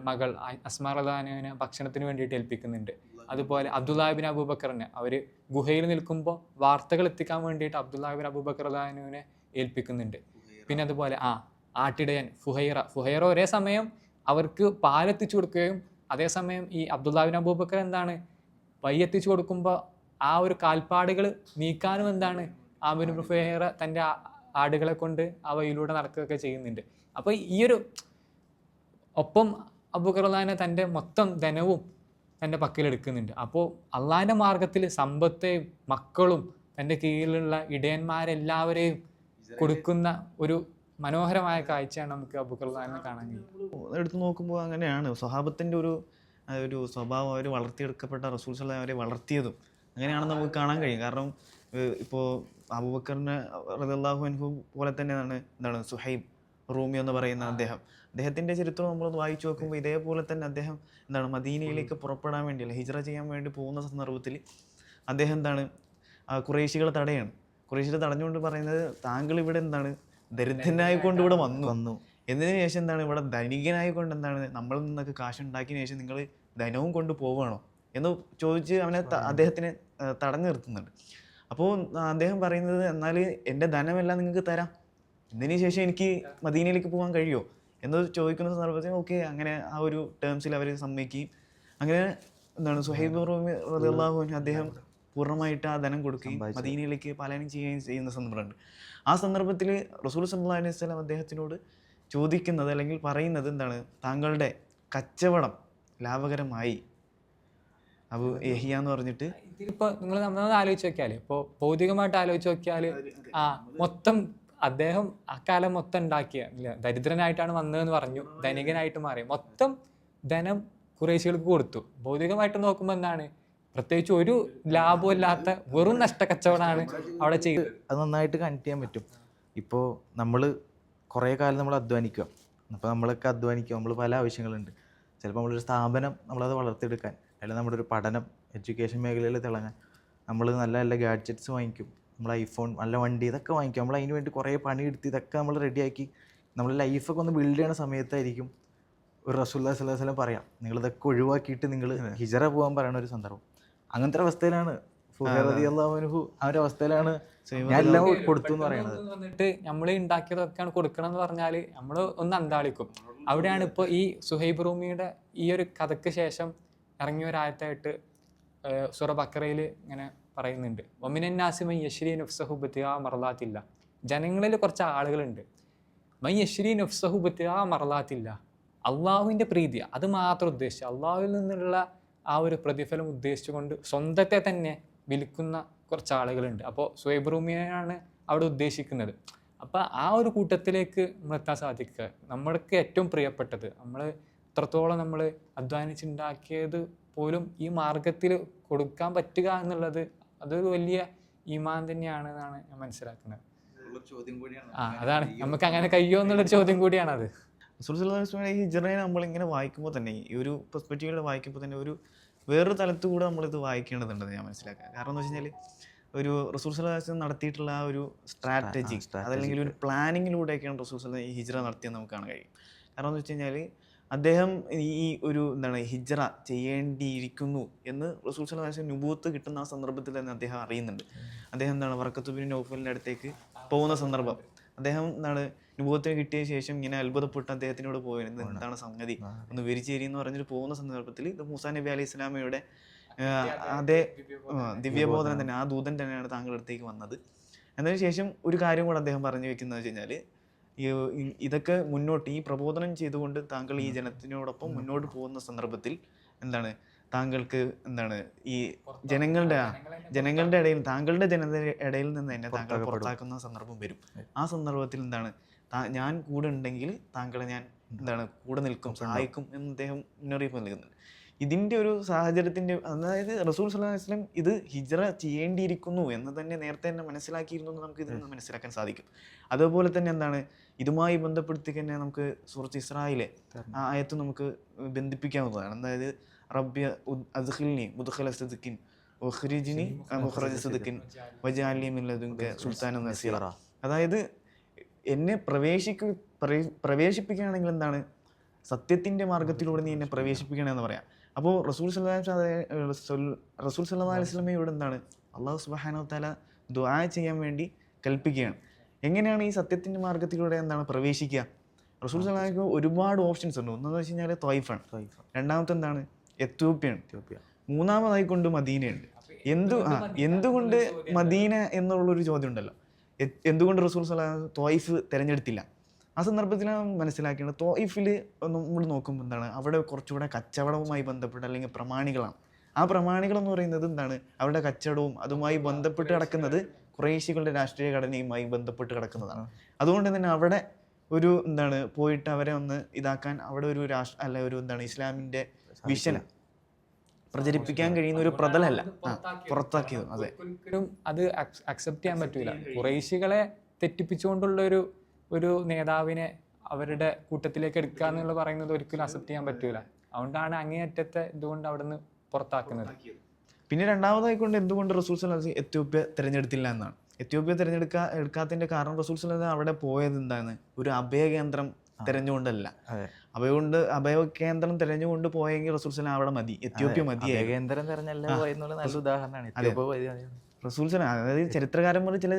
മകൾ അസ്മാ റളിയല്ലാഹു അൻഹയെ ഭക്ഷണത്തിന് വേണ്ടിയിട്ട് ഏൽപ്പിക്കുന്നുണ്ട്. അതുപോലെ അബ്ദുല്ലാഹി ഇബ്നു അബൂബക്കറിനെ അവർ ഗുഹയിൽ നിൽക്കുമ്പോൾ വാർത്തകൾ എത്തിക്കാൻ വേണ്ടിയിട്ട് അബ്ദുല്ലാഹി ഇബ്നു അബൂബക്കർ റളിയല്ലാഹു അൻഹുവിനെ ഏൽപ്പിക്കുന്നുണ്ട്. പിന്നെ അതുപോലെ ആട്ടിടയൻ ഫുഹൈറ ഒരേ സമയം അവർക്ക് പാലെത്തിച്ചു കൊടുക്കുകയും അതേസമയം ഈ അബ്ദുല്ലാഹി ഇബ്നു അബൂബക്കർ എന്താണ് വയ്യെത്തിച്ചു കൊടുക്കുമ്പോൾ ആ ഒരു കാൽപ്പാടുകൾ നീക്കാനും എന്താണ് ആമിർ ഇബ്നു ഫുഹൈറ തൻ്റെ ആടുകളെ കൊണ്ട് ആ വഴിയിലൂടെ നടക്കുകയൊക്കെ ചെയ്യുന്നുണ്ട്. അപ്പോൾ ഈ ഒരു ഒപ്പം അബൂബക്കർ റളിയല്ലാഹു തൻ്റെ മൊത്തം ധനവും തൻ്റെ പക്കലെടുക്കുന്നുണ്ട്. അപ്പോൾ അള്ളാഹിൻ്റെ മാർഗത്തിൽ സമ്പത്തെയും മക്കളും തൻ്റെ കീഴിലുള്ള ഇടയന്മാരെല്ലാവരെയും കൊടുക്കുന്ന ഒരു മനോഹരമായ കാഴ്ചയാണ് നമുക്ക് അബൂബക്കർ റളിയല്ലാഹു കാണാൻ കഴിയും. എടുത്തു നോക്കുമ്പോൾ അങ്ങനെയാണ് സ്വഹാബത്തിൻ്റെ ഒരു സ്വഭാവം, അവർ വളർത്തിയെടുക്കപ്പെട്ട റസൂൽ സ്വല്ലല്ലാഹു അലൈഹി വസല്ലം അവരെ വളർത്തിയതും അങ്ങനെയാണെന്ന് നമുക്ക് കാണാൻ കഴിയും. കാരണം ഇപ്പോൾ അബൂബക്കറിനെ റളിയല്ലാഹു അൻഹു പോലെ തന്നെയാണ് എന്താണ് സുഹൈബ് റൂമി എന്ന് പറയുന്ന അദ്ദേഹത്തിൻ്റെ ചരിത്രം നമ്മളൊന്ന് വായിച്ചു നോക്കുമ്പോൾ ഇതേപോലെ തന്നെ അദ്ദേഹം എന്താണ് മദീനയിലേക്ക് പുറപ്പെടാൻ വേണ്ടി അല്ല ഹിജ്റ ചെയ്യാൻ വേണ്ടി പോകുന്ന സന്ദർഭത്തിൽ അദ്ദേഹം എന്താണ് ഖുറൈശികളെ തടയാണ്. ഖുറൈശികളെ തടഞ്ഞുകൊണ്ട് പറയുന്നത് താങ്കൾ ഇവിടെ എന്താണ് ദരിദ്രനായിക്കൊണ്ട് ഇവിടെ വന്നു എന്നതിന് ശേഷം എന്താണ് ഇവിടെ ധനികനായിക്കൊണ്ട് എന്താണ് നമ്മളിൽ നിന്നൊക്കെ കാശുണ്ടാക്കിയതിന് ശേഷം നിങ്ങൾ ധനവും കൊണ്ട് പോവുകയാണോ എന്ന് ചോദിച്ച് അവനെ അദ്ദേഹത്തിനെ തടഞ്ഞു നിർത്തുന്നുണ്ട്. അപ്പോൾ അദ്ദേഹം പറയുന്നത് എന്നാൽ എൻ്റെ ധനമെല്ലാം നിങ്ങൾക്ക് തരാം, ഇതിന് ശേഷം എനിക്ക് മദീനയിലേക്ക് പോകാൻ കഴിയുമോ എന്ന് ചോദിക്കുന്ന സന്ദർഭത്തിൽ ഓക്കെ അങ്ങനെ ആ ഒരു ടേംസിൽ അവർ സമ്മതിക്കുകയും അങ്ങനെ എന്താണ് സുഹൈബ് റൂമി റളിയല്ലാഹു അൻഹു അദ്ദേഹം പൂർണ്ണമായിട്ട് ആ ധനം കൊടുക്കുകയും മദീനയിലേക്ക് പലായനം ചെയ്യുകയും ചെയ്യുന്ന സന്ദർഭമുണ്ട്. ആ സന്ദർഭത്തിൽ റസൂൽ സല്ലല്ലാഹു അലൈഹി വസല്ലം അദ്ദേഹത്തിനോട് ചോദിക്കുന്നത് അല്ലെങ്കിൽ പറയുന്നത് എന്താണ് താങ്കളുടെ കച്ചവടം ലാഭകരമായി അബു യഹിയ എന്ന് പറഞ്ഞിട്ട്. ഇതിലിപ്പോൾ നിങ്ങൾ നമ്മൾ ആലോചിച്ച് നോക്കിയാൽ ഇപ്പോൾ ഭൗതികമായിട്ട് ആലോചിച്ച് നോക്കിയാൽ മൊത്തം അദ്ദേഹം അക്കാലം മൊത്തം ഉണ്ടാക്കിയ ദരിദ്രനായിട്ടാണ് വന്നതെന്ന് പറഞ്ഞു, ധനികനായിട്ട് മാറി, മൊത്തം ധനം ഖുറൈശികൾക്ക് കൊടുത്തു. ഭൗതികമായിട്ട് നോക്കുമ്പോൾ എന്താണ് പ്രത്യേകിച്ച് ഒരു ലാഭമില്ലാത്ത വെറും നഷ്ടക്കച്ചവടമാണ് അവിടെ ചെയ്യുന്നത്. അത് നന്നായിട്ട് കണക്ട് ചെയ്യാൻ പറ്റും. ഇപ്പോൾ നമ്മൾ കുറേ കാലം നമ്മൾ അധ്വാനിക്കുക, അപ്പോൾ നമ്മളൊക്കെ അധ്വാനിക്കുക, നമ്മൾ പല ആവശ്യങ്ങളുണ്ട്. ചിലപ്പോൾ നമ്മളൊരു സ്ഥാപനം നമ്മളത് വളർത്തിയെടുക്കാൻ, അല്ലെങ്കിൽ നമ്മുടെ ഒരു പഠനം എഡ്യൂക്കേഷൻ മേഖലയിൽ തിളങ്ങാൻ നമ്മൾ നല്ല നല്ല ഗാഡ്ജറ്റ്സ് വാങ്ങിക്കും, നമ്മൾ ഐഫോൺ നല്ല വണ്ടി ഇതൊക്കെ വാങ്ങിക്കും. നമ്മൾ അതിന് വേണ്ടി കുറേ പണിയെടുത്ത് ഇതൊക്കെ നമ്മൾ റെഡിയാക്കി നമ്മൾ ലൈഫൊക്കെ ഒന്ന് ബിൽഡ് ചെയ്യുന്ന സമയത്തായിരിക്കും ഒരു റസൂലുള്ളാഹി സ്വല്ലല്ലാഹു അലൈഹി വസല്ലം പറയാം നിങ്ങളിതൊക്കെ ഒഴിവാക്കിയിട്ട് നിങ്ങൾ ഹിജ്റ പോകാൻ പറയുന്ന ഒരു സന്ദർഭം. അങ്ങനത്തെ അവസ്ഥയിലാണ് ഫുഹൈറ റളിയല്ലാഹു അൻഹു ആ ഒരു അവസ്ഥയിലാണ് ഞാൻ എല്ലാം കൊടുത്തു എന്ന് പറയുന്നത്. വന്നിട്ട് നമ്മൾ ഉണ്ടാക്കിയതൊക്കെയാണ് കൊടുക്കണം എന്ന് പറഞ്ഞാൽ നമ്മൾ ഒന്ന് അന്താളിക്കും. അവിടെയാണ് ഇപ്പോൾ ഈ സുഹൈബ് റൂമിയുടെ ഈ ഒരു കഥയ്ക്ക് ശേഷം ഇറങ്ങിയ ഒരായത്തായിട്ട് സൂറ ബഖറയിൽ ഇങ്ങനെ പറയുന്നുണ്ട്, ഒമിനൻ നാസി മൻ യശ്രി നഫ്സഹു ബിത്തിഗാ മർളാത്തില്ല. ജനങ്ങളിൽ കുറച്ച് ആളുകളുണ്ട് മൻ യശ്രി നഫ്സഹു ബിത്തിഗാ മർളാത്തില്ല, അള്ളാഹുവിൻ്റെ പ്രീതി അത് മാത്രം ഉദ്ദേശിച്ച് അള്ളാഹുവിൽ നിന്നുള്ള ആ ഒരു പ്രതിഫലം ഉദ്ദേശിച്ചുകൊണ്ട് സ്വന്തത്തെ തന്നെ വിൽക്കുന്ന കുറച്ച് ആളുകളുണ്ട്. അപ്പോൾ സുഹൈബ് റൂമിയാണ് അവിടെ ഉദ്ദേശിക്കുന്നത്. അപ്പോൾ ആ ഒരു കൂട്ടത്തിലേക്ക് നമ്മൾ എത്താൻ സാധിക്കുക, നമ്മൾക്ക് ഏറ്റവും പ്രിയപ്പെട്ടത് നമ്മൾ എത്രത്തോളം നമ്മൾ അധ്വാനിച്ചുണ്ടാക്കിയത് പോലും ഈ മാർഗത്തിൽ കൊടുക്കാൻ പറ്റുക എന്നുള്ളത് അതൊരു വലിയ ഈമാൻ തന്നെയാണ് എന്നാണ് ഞാൻ മനസ്സിലാക്കുന്നത്. അതാണ് നമുക്ക് അങ്ങനെ കഴിയുമോ എന്നുള്ളൊരു ചോദ്യം കൂടിയാണത്. റസൂൽ സല്ലല്ലാഹു അലൈഹി വസല്ലം ഈ ഹിജ്റയെ നമ്മളിങ്ങനെ വായിക്കുമ്പോൾ തന്നെ ഈ ഒരു പെർസ്പെക്റ്റീവിൽ വായിക്കുമ്പോൾ തന്നെ ഒരു വേറൊരു തലത്തു കൂടെ നമ്മളിത് വായിക്കേണ്ടതുണ്ടെന്ന് ഞാൻ മനസ്സിലാക്കുക. കാരണം എന്ന് വെച്ച് കഴിഞ്ഞാൽ ഒരു റസൂൽ സല്ലല്ലാഹു അലൈഹി വസല്ലം നടത്തിയിട്ടുള്ള ആ ഒരു സ്ട്രാറ്റജി അതല്ലെങ്കിൽ ഒരു പ്ലാനിങ്ങിലൂടെയൊക്കെയാണ് റസൂൽ സല്ലല്ലാഹു അലൈഹി വസല്ലം ഈ ഹിജ്റ നടത്തിയെന്ന് നമുക്ക് കാണാൻ കഴിയും. കാരണം എന്ന് വെച്ച് കഴിഞ്ഞാൽ അദ്ദേഹം ഈ ഒരു എന്താണ് ഹിജ്റ ചെയ്യേണ്ടിയിരിക്കുന്നു എന്ന് റസൂൽ സല്ലല്ലാഹു അലൈഹി വസല്ലം നുബൂവത്ത് കിട്ടുന്ന ആ സന്ദർഭത്തിൽ തന്നെ അദ്ദേഹം അറിയുന്നുണ്ട്. അദ്ദേഹം എന്താണ് വറഖത്ത് ബിൻ നൗഫലിൻ്റെ അടുത്തേക്ക് പോകുന്ന സന്ദർഭം അദ്ദേഹം എന്താണ് നുബൂവത്തിന് കിട്ടിയ ശേഷം ഇങ്ങനെ അത്ഭുതപ്പെട്ട് അദ്ദേഹത്തിനോട് പോയത് എന്താണ് സംഗതി ഒന്ന് വിരിച്ചേരി എന്ന് പറഞ്ഞിട്ട് പോകുന്ന സന്ദർഭത്തിൽ ഇത് മൂസാ നബി അലൈഹി ഇസ്ലാമയുടെ അതേ ദിവ്യബോധനം തന്നെ ആ ദൂതൻ തന്നെയാണ് താങ്കളുടെ അടുത്തേക്ക് വന്നത്. എന്നതിന് ശേഷം ഒരു കാര്യം കൂടെ അദ്ദേഹം പറഞ്ഞു വെക്കുന്നത് വെച്ച് കഴിഞ്ഞാൽ ഇതൊക്കെ മുന്നോട്ട് ഈ പ്രബോധനം ചെയ്തുകൊണ്ട് താങ്കൾ ഈ ജനത്തിനോടൊപ്പം മുന്നോട്ട് പോകുന്ന സന്ദർഭത്തിൽ എന്താണ് താങ്കൾക്ക് എന്താണ് ഈ ജനങ്ങളുടെ ഇടയിൽ താങ്കളുടെ ജനതയുടെ ഇടയിൽ നിന്ന് തന്നെ താങ്കൾ പുറത്താക്കുന്ന സന്ദർഭം വരും. ആ സന്ദർഭത്തിൽ എന്താണ് ഞാൻ കൂടെ ഉണ്ടെങ്കിൽ താങ്കളെ ഞാൻ എന്താണ് കൂടെ നിൽക്കും സഹായിക്കും എന്ന് അദ്ദേഹം മുന്നറിയിപ്പ് നൽകുന്നുണ്ട്. ഇതിൻ്റെ ഒരു സാഹചര്യത്തിൻ്റെ അതായത് റസൂൽ സല്ലല്ലാഹു അലൈഹി വസല്ലം ഇത് ഹിജ്റ ചെയ്യേണ്ടിയിരിക്കുന്നു എന്ന് തന്നെ നേരത്തെ തന്നെ മനസ്സിലാക്കിയിരുന്നു എന്ന് നമുക്ക് ഇതിൽ നിന്ന് മനസ്സിലാക്കാൻ സാധിക്കും. അതുപോലെ തന്നെ എന്താണ് ഇതുമായി ബന്ധപ്പെടുത്തി തന്നെ നമുക്ക് സൂറത്ത് ഇസ്രായിലെ ആ ആയത്ത് നമുക്ക് ബന്ധിപ്പിക്കാവുന്നതാണ്. അതായത് റബ്ബി അദ്ഖിൽനി മുദ്ഖല സിദ്ഖിൻ വഖ്രിജ്നി മുഖ്റജ സിദ്ഖിൻ വജഅൽനി മിൻ ലദുൻക സുൽത്താനൻ നസീറ. അതായത് എന്നെ പ്രവേശിപ്പിക്കുകയാണെങ്കിൽ എന്താണ് സത്യത്തിൻ്റെ മാർഗത്തിലൂടെ നീ എന്നെ പ്രവേശിപ്പിക്കണമെന്ന് പറയാം. അപ്പോൾ റസൂൽ സല്ലല്ലാഹു അലൈഹി വസല്ലമയോട് എന്താണ് അല്ലാഹു സുബ്ഹാനഹു വ തആല ദുആ ചെയ്യാൻ വേണ്ടി കൽപ്പിക്കുകയാണ്. എങ്ങനെയാണ് ഈ സത്യത്തിൻ്റെ മാർഗത്തിലൂടെ എന്താണ് പ്രവേശിക്കുക? റസൂൽ സല്ലല്ലാഹു അലൈഹി വസല്ലം ഒരുപാട് ഓപ്ഷൻസ് ഉണ്ട്. ഒന്നെന്ന് വെച്ച് കഴിഞ്ഞാൽ ത്വയ്ഫാണ്, രണ്ടാമത്തെ എന്താണ് എത്യോപ്യ, മൂന്നാമതായി കൊണ്ട് മദീനയുണ്ട്. എന്തുകൊണ്ട് മദീന എന്നുള്ളൊരു ചോദ്യം ഉണ്ടല്ലോ. എന്തുകൊണ്ട് റസൂൽ സ്വല്ലല്ലാഹു തോയിഫ് തിരഞ്ഞെടുത്തില്ല? ആ സന്ദർഭത്തിൽ മനസ്സിലാക്കേണ്ടത്, തോയിഫിൽ നമ്മൾ നോക്കുമ്പോൾ എന്താണ്, അവിടെ കുറച്ചുകൂടെ കച്ചവടവുമായി ബന്ധപ്പെട്ട അല്ലെങ്കിൽ പ്രമാണികളാണ്. ആ പ്രമാണികൾ എന്ന് പറയുന്നത് എന്താണ്, അവരുടെ കച്ചവടവും അതുമായി ബന്ധപ്പെട്ട് കിടക്കുന്നത് ഖുറൈശികളുടെ രാഷ്ട്രീയ ഘടനയുമായി ബന്ധപ്പെട്ട് കിടക്കുന്നതാണ്. അതുകൊണ്ട് തന്നെ അവിടെ ഒരു എന്താണ് പോയിട്ട് അവരെ ഒന്ന് ഇതാക്കാൻ അവിടെ ഒരു ഒരു എന്താണ് ഇസ്ലാമിൻ്റെ വിഷൻ പ്രചരിപ്പിക്കാൻ കഴിയുന്ന ഒരു പ്രതലല്ല പുറത്താക്കിയത്. അതെ, ഒരിക്കലും അത് അക്സെപ്റ്റ് ചെയ്യാൻ പറ്റൂല. ഖുറൈശികളെ തെറ്റിപ്പിച്ചുകൊണ്ടുള്ള ഒരു നേതാവിനെ അവരുടെ കൂട്ടത്തിലേക്ക് എടുക്കുക എന്നുള്ള പറയുന്നത് ഒരിക്കലും അക്സെപ്റ്റ് ചെയ്യാൻ പറ്റൂല. അതുകൊണ്ടാണ് അങ്ങേയറ്റത്തെ ഇതുകൊണ്ട് അവിടെ നിന്ന് പുറത്താക്കുന്നത്. പിന്നെ രണ്ടാമതായിക്കൊണ്ട് എന്തുകൊണ്ട് റസൂൽ സ്വല്ലല്ലാഹു അലൈഹി വസല്ലം എത്യോപ്യ തിരഞ്ഞെടുത്തില്ല എന്നാണ്. എത്യോപ്യ എടുക്കാത്തതിന്റെ കാരണം റസൂൽ സ്വല്ലല്ലാഹു അലൈഹി വസല്ലം അവിടെ പോയത് എന്താണ്, ഒരു അഭയകേന്ദ്രം തിരഞ്ഞുകൊണ്ടല്ല. അഭയകേന്ദ്രം തിരഞ്ഞുകൊണ്ട് പോയെങ്കിൽ റസൂൽ സ്വല്ലല്ലാഹു അവിടെ മതി, എത്യോപ്യ മതി. കേന്ദ്രം തിരഞ്ഞല്ല നല്ല ഉദാഹരണമാണ് റസൂൽ സ്വല്ലല്ലാഹു, അതായത് ചില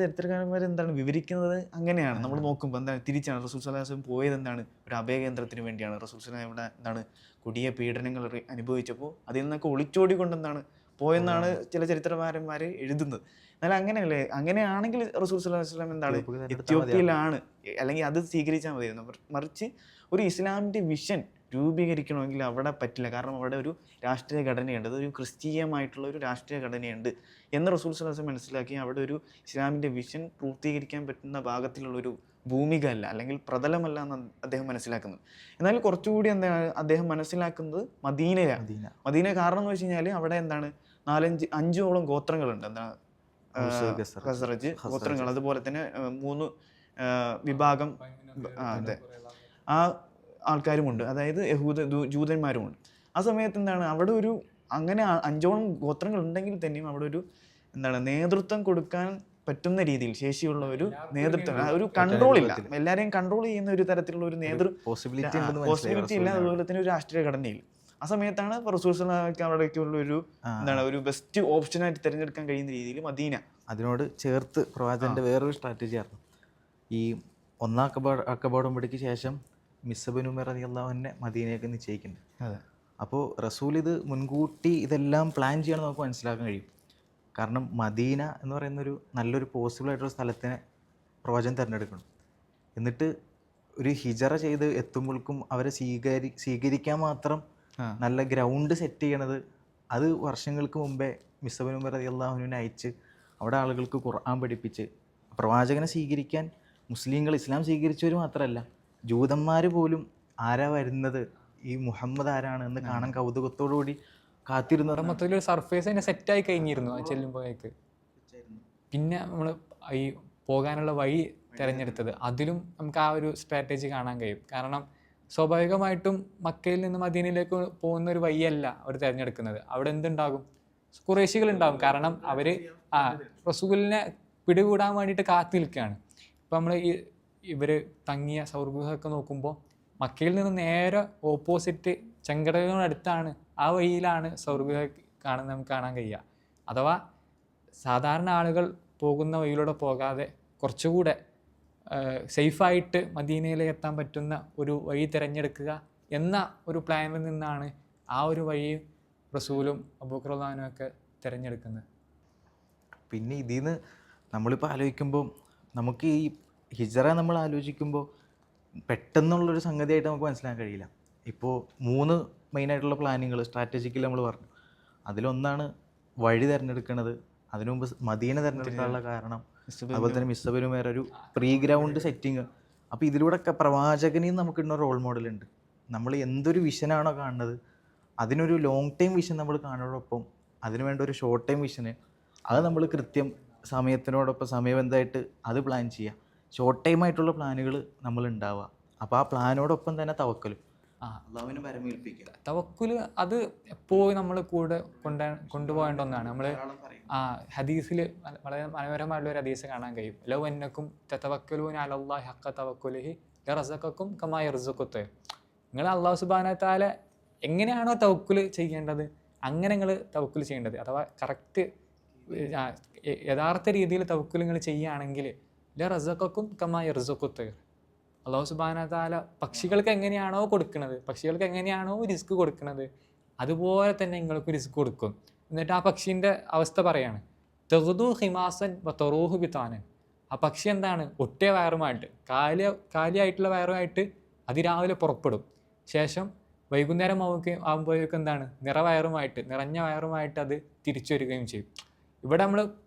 ചരിത്രകാരന്മാർ എന്താണ് വിവരിക്കുന്നത് അങ്ങനെയാണ്. നമ്മൾ നോക്കുമ്പോൾ എന്താണ് തിരിച്ചാണ് റസൂൽ സ്വല്ലല്ലാഹു അലൈഹി വസല്ലം പോയത് എന്താണ്, ഒരു അഭയകേന്ദ്രത്തിന് വേണ്ടിയാണ്. റസൂൽ സ്വല്ലല്ലാഹു ഇവിടെ എന്താണ് കൊടിയ പീഡനങ്ങൾ അനുഭവിച്ചപ്പോൾ അതിൽ നിന്നൊക്കെ ഒളിച്ചോടിക്കൊണ്ടെന്നാണ് പോയെന്നാണ് ചില ചരിത്രകാരന്മാർ എഴുതുന്നത്. എന്നാൽ അങ്ങനെയല്ലേ, അങ്ങനെയാണെങ്കിൽ റസൂൽ സ്വല്ലല്ലാഹു അലൈഹി വസല്ലം എന്താണ് എത്യോപ്യയിലാണ്, അല്ലെങ്കിൽ അത് സ്വീകരിച്ചാൽ മതിയായിരുന്നു. മറിച്ച് ഒരു ഇസ്ലാമിൻ്റെ വിഷൻ രൂപീകരിക്കണമെങ്കിൽ അവിടെ പറ്റില്ല. കാരണം അവിടെ ഒരു രാഷ്ട്രീയ ഘടനയുണ്ട്, അതൊരു ക്രിസ്തീയമായിട്ടുള്ള ഒരു രാഷ്ട്രീയ ഘടനയുണ്ട് എന്ന് റസൂൽ സ്വല്ലല്ലാഹു അലൈഹി വസല്ലം മനസ്സിലാക്കി അവിടെ ഒരു ഇസ്ലാമിൻ്റെ വിഷൻ പൂർത്തീകരിക്കാൻ പറ്റുന്ന ഭാഗത്തിലുള്ളൊരു ഭൂമിക അല്ല, അല്ലെങ്കിൽ പ്രതലമല്ല എന്ന് അദ്ദേഹം മനസ്സിലാക്കുന്നത്. എന്നാൽ കുറച്ചുകൂടി എന്താണ് അദ്ദേഹം മനസ്സിലാക്കുന്നത് മദീനയാണ്. മദീന കാരണം എന്ന് വെച്ച് കഴിഞ്ഞാൽ അവിടെ എന്താണ് 4-5 ഗോത്രങ്ങളുണ്ട്. എന്താണ് ഖസറജ് ഗോത്രങ്ങൾ, അതുപോലെ തന്നെ 3 വിഭാഗം അതെ ആ ആൾക്കാരുമുണ്ട്, അതായത് ജൂതന്മാരുമുണ്ട്. ആ സമയത്ത് എന്താണ് അവിടെ ഒരു അങ്ങനെ 5 ഗോത്രങ്ങൾ ഉണ്ടെങ്കിൽ തന്നെയും അവിടെ ഒരു എന്താണ് നേതൃത്വം കൊടുക്കാൻ പറ്റുന്ന രീതിയിൽ ശേഷിയുള്ള ഒരു നേതൃത്വം, ഒരു കൺട്രോൾ ഇല്ല, എല്ലാവരെയും കൺട്രോൾ ചെയ്യുന്ന ഒരു തരത്തിലുള്ള ഒരു പോസിബിലിറ്റി ഇല്ല, അതുപോലെ തന്നെ ഒരു രാഷ്ട്രീയ ഘടനയില്ല. ആ സമയത്താണ് റസൂൽ സ്വല്ലല്ലാഹു അലൈഹി വസല്ലം അവിടേക്കുള്ള ഒരു എന്താണ് ഒരു ബെസ്റ്റ് ഓപ്ഷനായിട്ട് തിരഞ്ഞെടുക്കാൻ കഴിയുന്ന രീതിയിൽ മദീന. അതിനോട് ചേർത്ത് പ്രവാചകന്റെ വേറൊരു സ്ട്രാറ്റജി ആയിരുന്നു ഈ ഒന്നാം അക്കബോടമ്പടിക്ക് ശേഷം മിസ്അബ് ഉമൈർ റളിയല്ലാഹു അൻഹു മദീനയൊക്കെ നിശ്ചയിക്കുന്നത്. അതെ, അപ്പോൾ റസൂൽ ഇത് മുൻകൂട്ടി ഇതെല്ലാം പ്ലാൻ ചെയ്യണം നമുക്ക് മനസ്സിലാക്കാൻ കഴിയും. കാരണം മദീന എന്ന് പറയുന്നൊരു നല്ലൊരു പോസിബിളായിട്ടുള്ള സ്ഥലത്തിനെ പ്രവാചകൻ തിരഞ്ഞെടുക്കണം. എന്നിട്ട് ഒരു ഹിജറ ചെയ്ത് എത്തുമ്പോഴേക്കും അവരെ സ്വീകരിക്കാൻ മാത്രം നല്ല ഗ്രൗണ്ട് സെറ്റ് ചെയ്യണത് അത് വർഷങ്ങൾക്ക് മുമ്പേ മിസ്അബ് ഉമൈർ റളിയല്ലാഹു അൻഹുവിനെ അയച്ച് അവിടെ ആളുകൾക്ക് ഖുർആൻ പഠിപ്പിച്ച് പ്രവാചകനെ സ്വീകരിക്കാൻ മുസ്ലിങ്ങൾ ഇസ്ലാം സ്വീകരിച്ചവർ മാത്രമല്ല ജൂതന്മാർ പോലും ആരാ വരുന്നത്, ഈ മുഹമ്മദ് ആരാണ് എന്ന് കാണാൻ കൗതുകത്തോടുകൂടി കാത്തിരുന്ന മൊത്തത്തിലൊരു സർഫേസ് തന്നെ സെറ്റായി കഴിഞ്ഞിരുന്നു ആ ചെല്ലുമ്പോഴേക്ക്. പിന്നെ നമ്മൾ ഈ പോകാനുള്ള വഴി തിരഞ്ഞെടുത്തത് അതിലും നമുക്ക് ആ ഒരു സ്ട്രാറ്റജി കാണാൻ കഴിയും. കാരണം സ്വാഭാവികമായിട്ടും മക്കയിൽ നിന്ന് മദീനയിലേക്ക് പോകുന്ന ഒരു വഴിയല്ല അവർ തിരഞ്ഞെടുക്കുന്നത്. അവിടെ എന്തുണ്ടാകും, ഖുറൈശികളുണ്ടാകും. കാരണം അവർ റസൂലിനെ പിടികൂടാൻ വേണ്ടിയിട്ട് കാത്തു നിൽക്കുകയാണ്. ഇപ്പം നമ്മൾ ഇവർ തങ്ങിയ സൗർഗുഹൊക്കെ നോക്കുമ്പോൾ മക്കയിൽ നിന്ന് നേരെ ഓപ്പോസിറ്റ് ചെങ്കടലിനോടടുത്താണ്, ആ വഴിയിലാണ് സൗർഗുഹ നമുക്ക് കാണാൻ കഴിയുക. അഥവാ സാധാരണ ആളുകൾ പോകുന്ന വഴിയിലൂടെ പോകാതെ കുറച്ചുകൂടെ സേഫായിട്ട് മദീനയിലേക്ക് എത്താൻ പറ്റുന്ന ഒരു വഴി തിരഞ്ഞെടുക്കുക എന്ന ഒരു പ്ലാനിൽ നിന്നാണ് ആ ഒരു വഴി റസൂലും അബൂബക്കർ റളിയല്ലാഹു അൻഹു ഒക്കെ തിരഞ്ഞെടുക്കുന്നത്. പിന്നെ ഇതിൽ നിന്ന് നമ്മളിപ്പോൾ ആലോചിക്കുമ്പോൾ നമുക്ക് ഈ ഹിജറ നമ്മൾ ആലോചിക്കുമ്പോൾ പെട്ടെന്നുള്ളൊരു സംഗതിയായിട്ട് നമുക്ക് മനസ്സിലാക്കാൻ കഴിയില്ല. ഇപ്പോൾ 3 മെയിനായിട്ടുള്ള പ്ലാനിങ്ങൾ സ്ട്രാറ്റജിക്കൽ നമ്മൾ പറഞ്ഞു. അതിലൊന്നാണ് വഴി തിരഞ്ഞെടുക്കുന്നത്. അതിനു മുമ്പ് മദീന തിരഞ്ഞെടുക്കാനുള്ള കാരണം അതുപോലെ തന്നെ മിസ്അബ് ഉമൈർ ഒരു പ്രീ ഗ്രൗണ്ട് സെറ്റിങ്. അപ്പോൾ ഇതിലൂടെയൊക്കെ പ്രവാചകനിൽ നമുക്ക് ഇന്ന റോൾ മോഡലുണ്ട്. നമ്മൾ എന്തൊരു വിഷനാണോ കാണുന്നത് അതിനൊരു ലോങ് ടൈം വിഷൻ നമ്മൾ കാണുന്നതോടൊപ്പം അതിന് വേണ്ട ഒരു ഷോർട്ട് ടൈം വിഷന് അത് നമ്മൾ കൃത്യം സമയത്തിനോടൊപ്പം സമയബന്ധമായിട്ട് അത് പ്ലാൻ ചെയ്യുക. ഷോർട്ട് ടൈം ആയിട്ടുള്ള പ്ലാനുകൾ നമ്മൾ ഉണ്ടാവുക. അപ്പോൾ ആ പ്ലാനോടൊപ്പം തന്നെ തവക്കലും അല്ലാഹുവിനെ പരമേൽപ്പിക്കുക. തവക്കുൽ അത് എപ്പോഴും നമ്മൾ കൂടെ കൊണ്ടുപോകേണ്ട ഒന്നാണ്. നമ്മൾ ഹദീസിൽ വളരെ മനോഹരമായിട്ടുള്ള ഒരു ഹദീസ് കാണാൻ കഴിയും. ലൗ അന്നക്കും തതവക്കലൂന അലല്ലാഹി ഹഖ്ക തവക്കുലിഹി ലറസഖക്കും കമാ യർസുഖു തയ്ർ. നിങ്ങൾ അല്ലാഹു സുബ്ഹാനഹു വ തആല എങ്ങനെയാണോ തവക്കുൽ ചെയ്യേണ്ടത് അങ്ങനെ നിങ്ങൾ തവക്കുൽ ചെയ്യേണ്ടത്. അഥവാ കറക്റ്റ് യഥാർത്ഥ രീതിയിൽ തവക്കുൽ നിങ്ങൾ ചെയ്യുകയാണെങ്കിൽ ലറസഖക്കും കമാ യർസുഖു തയ്ർ. അല്ലാഹു സുബ്ഹാനഹു വ തആല പക്ഷികൾക്ക് എങ്ങനെയാണോ കൊടുക്കുന്നത്, പക്ഷികൾക്ക് എങ്ങനെയാണോ റിസ്ക് കൊടുക്കുന്നത്, അതുപോലെ തന്നെ നിങ്ങൾക്ക് റിസ്ക് കൊടുക്കും. എന്നിട്ട് ആ പക്ഷീൻ്റെ അവസ്ഥ പറയാണ്, തെഹുദു ഹിമാസൻ തൊറൂഹു ബിത്താനൻ. ആ പക്ഷി എന്താണ്, ഒട്ടിയ വയറുമായിട്ട്, കാലിയായിട്ടുള്ള വയറുമായിട്ട് അതിരാവിലെ പുറപ്പെടും. ശേഷം വൈകുന്നേരം ആകുമ്പോഴേക്കും എന്താണ്, നിറഞ്ഞ വയറുമായിട്ട് അത് തിരിച്ചു വരികയും ചെയ്യും. ഇവിടെ നമ്മൾ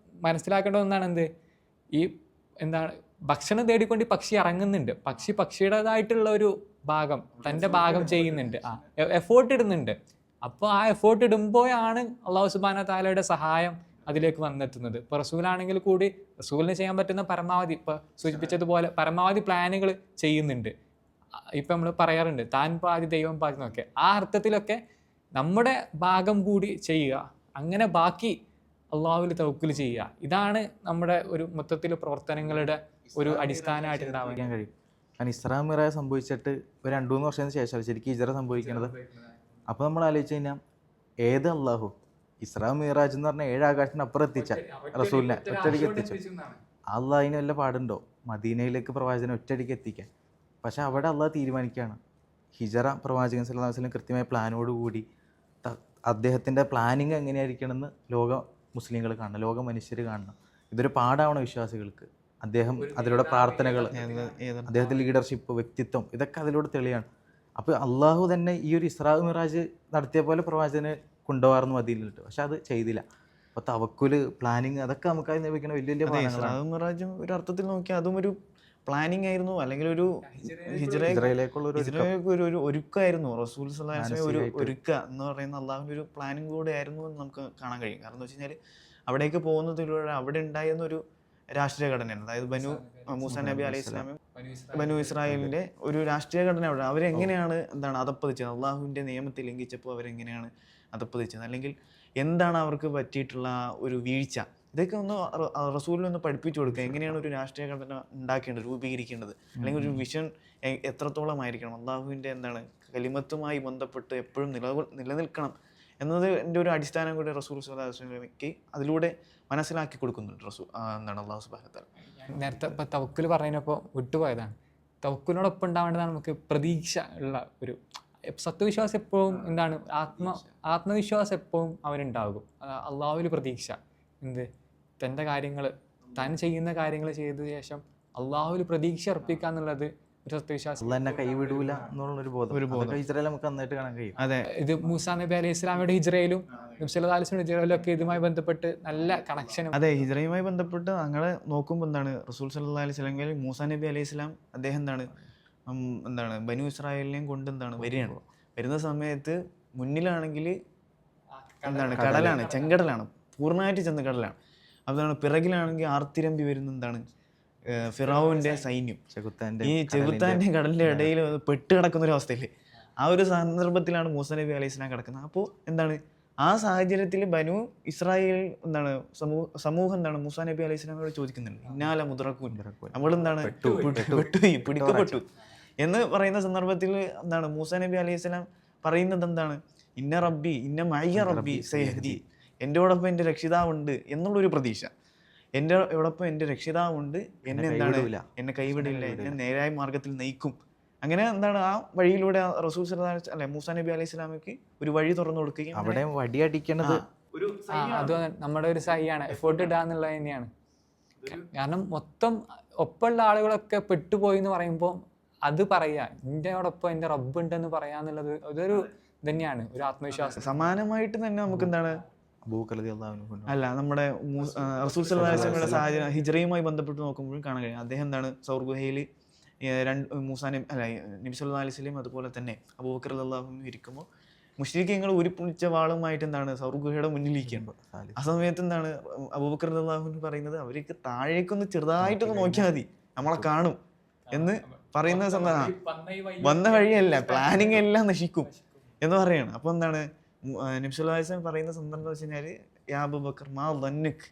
മനസ്സിലാക്കേണ്ട ഒന്നാണ് എന്ത്, ഈ എന്താണ് ഭക്ഷണം തേടിക്കൊണ്ട് ഈ പക്ഷി ഇറങ്ങുന്നുണ്ട്. പക്ഷിയുടേതായിട്ടുള്ള ഒരു ഭാഗം, തൻ്റെ ഭാഗം ചെയ്യുന്നുണ്ട്, എഫേർട്ട് ഇടുന്നുണ്ട്. അപ്പോൾ ആ എഫേർട്ട് ഇടുമ്പോഴാണ് അള്ളാഹു സുബ്ഹാനഹു തആലയുടെ സഹായം അതിലേക്ക് വന്നെത്തുന്നത്. ഇപ്പോൾ റസൂലാണെങ്കിൽ കൂടി റസൂലിന് ചെയ്യാൻ പറ്റുന്ന പരമാവധി, ഇപ്പോൾ സൂചിപ്പിച്ചതുപോലെ പരമാവധി പ്ലാനുകൾ ചെയ്യുന്നുണ്ട്. ഇപ്പം നമ്മൾ പറയാറുണ്ട് താൻ പാതി ദൈവം പാതി എന്നൊക്കെ. ആ അർത്ഥത്തിലൊക്കെ നമ്മുടെ ഭാഗം കൂടി ചെയ്യുക, അങ്ങനെ ബാക്കി അള്ളാഹുവിൽ തവക്കുൽ ചെയ്യുക. ഇതാണ് നമ്മുടെ ഒരു മൊത്തത്തിൽ പ്രവർത്തനങ്ങളുടെ ഒരു അടിസ്ഥാനമായിട്ട് ഉണ്ടാവാൻ കഴിയും. കാരണം ഇസ്രാ മിറാജ് സംഭവിച്ചിട്ട് ഒരു 2-3 വർഷത്തിന് ശേഷമാണ് ശരിക്കും ഹിജ്റ സംഭവിക്കുന്നത്. അപ്പോൾ നമ്മൾ ആലോചിച്ച് കഴിഞ്ഞാൽ ഏത് അള്ളാഹു ഇസ്രാ മിറാജ് എന്ന് പറഞ്ഞാൽ 7 ആകാശത്തിനപ്പുറം എത്തിച്ച റസൂലിനെ ഒറ്റയടിക്ക് എത്തിച്ചു. അള്ളാഹിന് വല്ല പാടുണ്ടോ മദീനയിലേക്ക് പ്രവാചകനെ ഒറ്റയടിക്ക് എത്തിക്കാൻ? പക്ഷെ അവിടെ അള്ളാഹ് തീരുമാനിക്കുകയാണ്. ഹിജ്റ പ്രവാചകൻ സല്ലല്ലാഹു അലൈഹി വസല്ലം കൃത്യമായ പ്ലാനോടുകൂടി അദ്ദേഹത്തിൻ്റെ പ്ലാനിങ് എങ്ങനെയായിരിക്കണമെന്ന് ലോക മുസ്ലിങ്ങൾ കാണണം, ലോക മനുഷ്യർ കാണണം. ഇതൊരു പാഠമാണ് വിശ്വാസികൾക്ക്. അദ്ദേഹം അതിലൂടെ പ്രാർത്ഥനകൾ, അദ്ദേഹത്തിൻ്റെ ലീഡർഷിപ്പ്, വ്യക്തിത്വം, ഇതൊക്കെ അതിലൂടെ തെളിയാണ്. അപ്പോൾ അള്ളാഹു തന്നെ ഈ ഒരു ഇസ്രാ മിറാജ് നടത്തിയ പോലെ പ്രവാചകനെ കൊണ്ടുപോകാറുന്നു മദീനയിലിട്ട്. പക്ഷെ അത് ചെയ്തില്ല. അപ്പോൾ തവക്കുല്, പ്ലാനിങ്, അതൊക്കെ നമുക്കായി ലഭിക്കുന്ന വലിയ വലിയ ഇസ്രാ മിറാജും ഒരു അർത്ഥത്തിൽ നോക്കിയാൽ അതും ഒരു പ്ലാനിങ് ആയിരുന്നു, അല്ലെങ്കിൽ ഒരു ഹിജ്റയിലേക്കുള്ള ഒരു ഒരുക്കമായിരുന്നു. റസൂൽ സല്ലല്ലാഹു അലൈഹി വസല്ലം ഒരു ഒരുക്ക എന്ന് പറയുന്ന അള്ളാഹുവിൻ്റെ ഒരു പ്ലാനിങ് കൂടെ ആയിരുന്നു എന്ന് നമുക്ക് കാണാൻ കഴിയും. കാരണം എന്ന് വെച്ച് കഴിഞ്ഞാൽ അവിടേക്ക് പോകുന്നതിലൂടെ അവിടെ ഉണ്ടായിരുന്ന ഒരു രാഷ്ട്രീയ ഘടനയാണ്. അതായത് മൂസാ നബി അലൈഹി സ്വലാമും ബനു ഇസ്രായേലിൻ്റെ ഒരു രാഷ്ട്രീയ ഘടന അവിടെ അവരെങ്ങനെയാണ് അധപ്പതിച്ചത്, അള്ളാഹുവിൻ്റെ നിയമത്തെ ലംഘിച്ചപ്പോൾ അവരെങ്ങനെയാണ് അധപ്പതിച്ചത്, അല്ലെങ്കിൽ എന്താണ് അവർക്ക് പറ്റിയിട്ടുള്ള ഒരു വീഴ്ച, ഇതൊക്കെ ഒന്ന് റസൂലിനൊന്ന് പഠിപ്പിച്ചു കൊടുക്കുക. എങ്ങനെയാണ് ഒരു രാഷ്ട്രീയ ഘടന ഉണ്ടാക്കേണ്ടത്, രൂപീകരിക്കേണ്ടത്, അല്ലെങ്കിൽ ഒരു വിഷൻ എത്രത്തോളമായിരിക്കണം, അള്ളാഹുവിൻ്റെ കലിമത്തുമായി ബന്ധപ്പെട്ട് എപ്പോഴും നിലനിൽക്കണം എന്നതിൻ്റെ ഒരു അടിസ്ഥാനം കൂടി റസൂൽ സ്വല്ലല്ലാഹു അലൈഹി വസല്ലമയ്ക്ക് അതിലൂടെ മനസ്സിലാക്കി കൊടുക്കുന്നുണ്ട് അള്ളാഹു സുബ്ഹാനഹു വ തആല. നേരത്തെ ഇപ്പോൾ തവക്കുൽ പറഞ്ഞപ്പോൾ വിട്ടുപോയതാണ്. തവക്കുലിനോടൊപ്പം ഉണ്ടാവേണ്ടതാണ് നമുക്ക് പ്രതീക്ഷ ഉള്ള ഒരു സത്യവിശ്വാസം. എപ്പോഴും എന്താണ്, ആത്മവിശ്വാസം എപ്പോഴും അവനുണ്ടാകും. അള്ളാഹുവിൽ പ്രതീക്ഷ, തൻ്റെ കാര്യങ്ങൾ, താൻ ചെയ്യുന്ന കാര്യങ്ങൾ ചെയ്ത ശേഷം അള്ളാഹുവിൽ പ്രതീക്ഷ അർപ്പിക്കുക എന്നുള്ളത് ഒരു സത്യവിശ്വാസം. എന്നെ കൈവിടൂല എന്നുള്ളൊരു ബോധം ഹിജ്റയിൽ നമുക്ക് നന്നായിട്ട് കാണാൻ കഴിയും. അതെ, ഇത് മൂസാ നബി അലൈഹി ഇസ്ലാമിയുടെ ഹിജ്റയിലും നബി സല്ലല്ലാഹു അലൈഹി വസല്ലം ഹിജ്റയിലും ഒക്കെ ഇതുമായി ബന്ധപ്പെട്ട് നല്ല കണക്ഷനും. അതെ, ഹിജ്റയുമായി ബന്ധപ്പെട്ട് അങ്ങനെ നോക്കുമ്പോൾ റസൂൽ സല്ലല്ലാഹു അലൈഹി വസല്ലം മൂസാ നബി അലൈഹി ഇസ്ലാം അദ്ദേഹം ബനു ഇസ്രായേലിനെയും കൊണ്ട് വരുന്ന സമയത്ത് മുന്നിലാണെങ്കിൽ കടലാണ്, ചെങ്കടലാണ്, പൂർണ്ണമായിട്ട് ചെന്ന കടലാണ്. അതാണ് പിറകിലാണെങ്കിൽ ആർത്തിരമ്പി വരുന്ന ഫിറഔന്റെ സൈന്യം. ഈ ചെകുത്താൻ്റെ കടലിൻ്റെ ഇടയിൽ പെട്ട് കിടക്കുന്ന ഒരു അവസ്ഥയില്ലേ, ആ ഒരു സന്ദർഭത്തിലാണ് മൂസാ നബി അലൈഹി സ്വലാം കിടക്കുന്നത്. അപ്പോൾ ആ സാഹചര്യത്തിൽ ബനു ഇസ്രായേൽ സമൂഹം മൂസാ നബി അലൈഹി സ്വലാമിനോട് ചോദിക്കുന്നുണ്ട്, ഇന്നാല മുദ്രക്കൂൻ, നമ്മൾ പിടിക്കപ്പെട്ടു എന്ന് പറയുന്ന സന്ദർഭത്തിൽ മൂസാ നബി അലൈഹി സ്വലാം പറയുന്നത് ഇന്ന റബ്ബി ഇന്ന മഅയ്യ റബ്ബി സയഹ്ദി, എൻ്റെയോടൊപ്പം എൻ്റെ രക്ഷിതാവുണ്ട് എന്നുള്ളൊരു പ്രതീക്ഷ. എൻ്റെയോടൊപ്പം എൻ്റെ രക്ഷിതാവുണ്ട്, എന്നെ കൈവിടില്ല, എന്നെ നേരായ മാർഗത്തിൽ നയിക്കും. അങ്ങനെ ആ വഴിയിലൂടെ റസൂൽ സല്ലല്ലാഹു അലൈഹി വസല്ലം മൂസാ നബി അലൈഹി സ്വലാമിക്ക് ഒരു വഴി തുറന്നു കൊടുക്കുകയും അവിടെ വടിയടിക്കണത് അത് നമ്മുടെ ഒരു സഹിയാണ്, എഫേർട്ട് ഇടുക എന്നുള്ളത് തന്നെയാണ്. കാരണം മൊത്തം ഒപ്പമുള്ള ആളുകളൊക്കെ പെട്ടുപോയി എന്ന് പറയുമ്പോൾ അത് പറയാ, എൻ്റെയോടൊപ്പം എൻ്റെ റബ്ബ് ഉണ്ടെന്ന് പറയാന്നുള്ളത് അതൊരു തന്നെയാണ്, ഒരു ആത്മവിശ്വാസം. സമാനമായിട്ട് തന്നെ നമുക്ക് നമ്മുടെ റസൂൽ സല്ലല്ലാഹു അലൈഹി വസല്ലമയുടെ സാഹചര്യം ഹിജ്റയുമായി ബന്ധപ്പെട്ട് നോക്കുമ്പോഴും കാണാൻ കഴിയും. അദ്ദേഹം സൗർ ഗുഹയിൽ നബി സല്ലല്ലാഹു അലൈഹി വസല്ലം അതുപോലെ തന്നെ അബൂബക്കർ റളിയല്ലാഹു അൻഹു ഇരിക്കുമ്പോൾ മുശ്രിക്കീങ്ങൾ ഉരുപ്പിടിച്ച വാളുമായിട്ട് സൗർ ഗുഹയുടെ മുന്നിലിരിക്കുകയാണ്. ആ സമയത്ത് അബൂബക്കർ റളിയല്ലാഹു അൻഹു പറയുന്നത്, അവർക്ക് താഴേക്കൊന്ന് ചെറുതായിട്ടൊന്ന് നോക്കിയാൽ മതി, നമ്മളെ കാണും എന്ന് പറയുന്ന വന്ന വഴിയല്ല, പ്ലാനിങ് എല്ലാം നശിക്കും എന്ന് പറയാണ്. അപ്പോൾ നബി സല്ലല്ലാഹു അലൈഹി വസല്ലം പറയുന്ന സന്ദർഭം വെച്ച് കഴിഞ്ഞാൽ, യാ അബൂബക്കർ മാ ദന്നുക്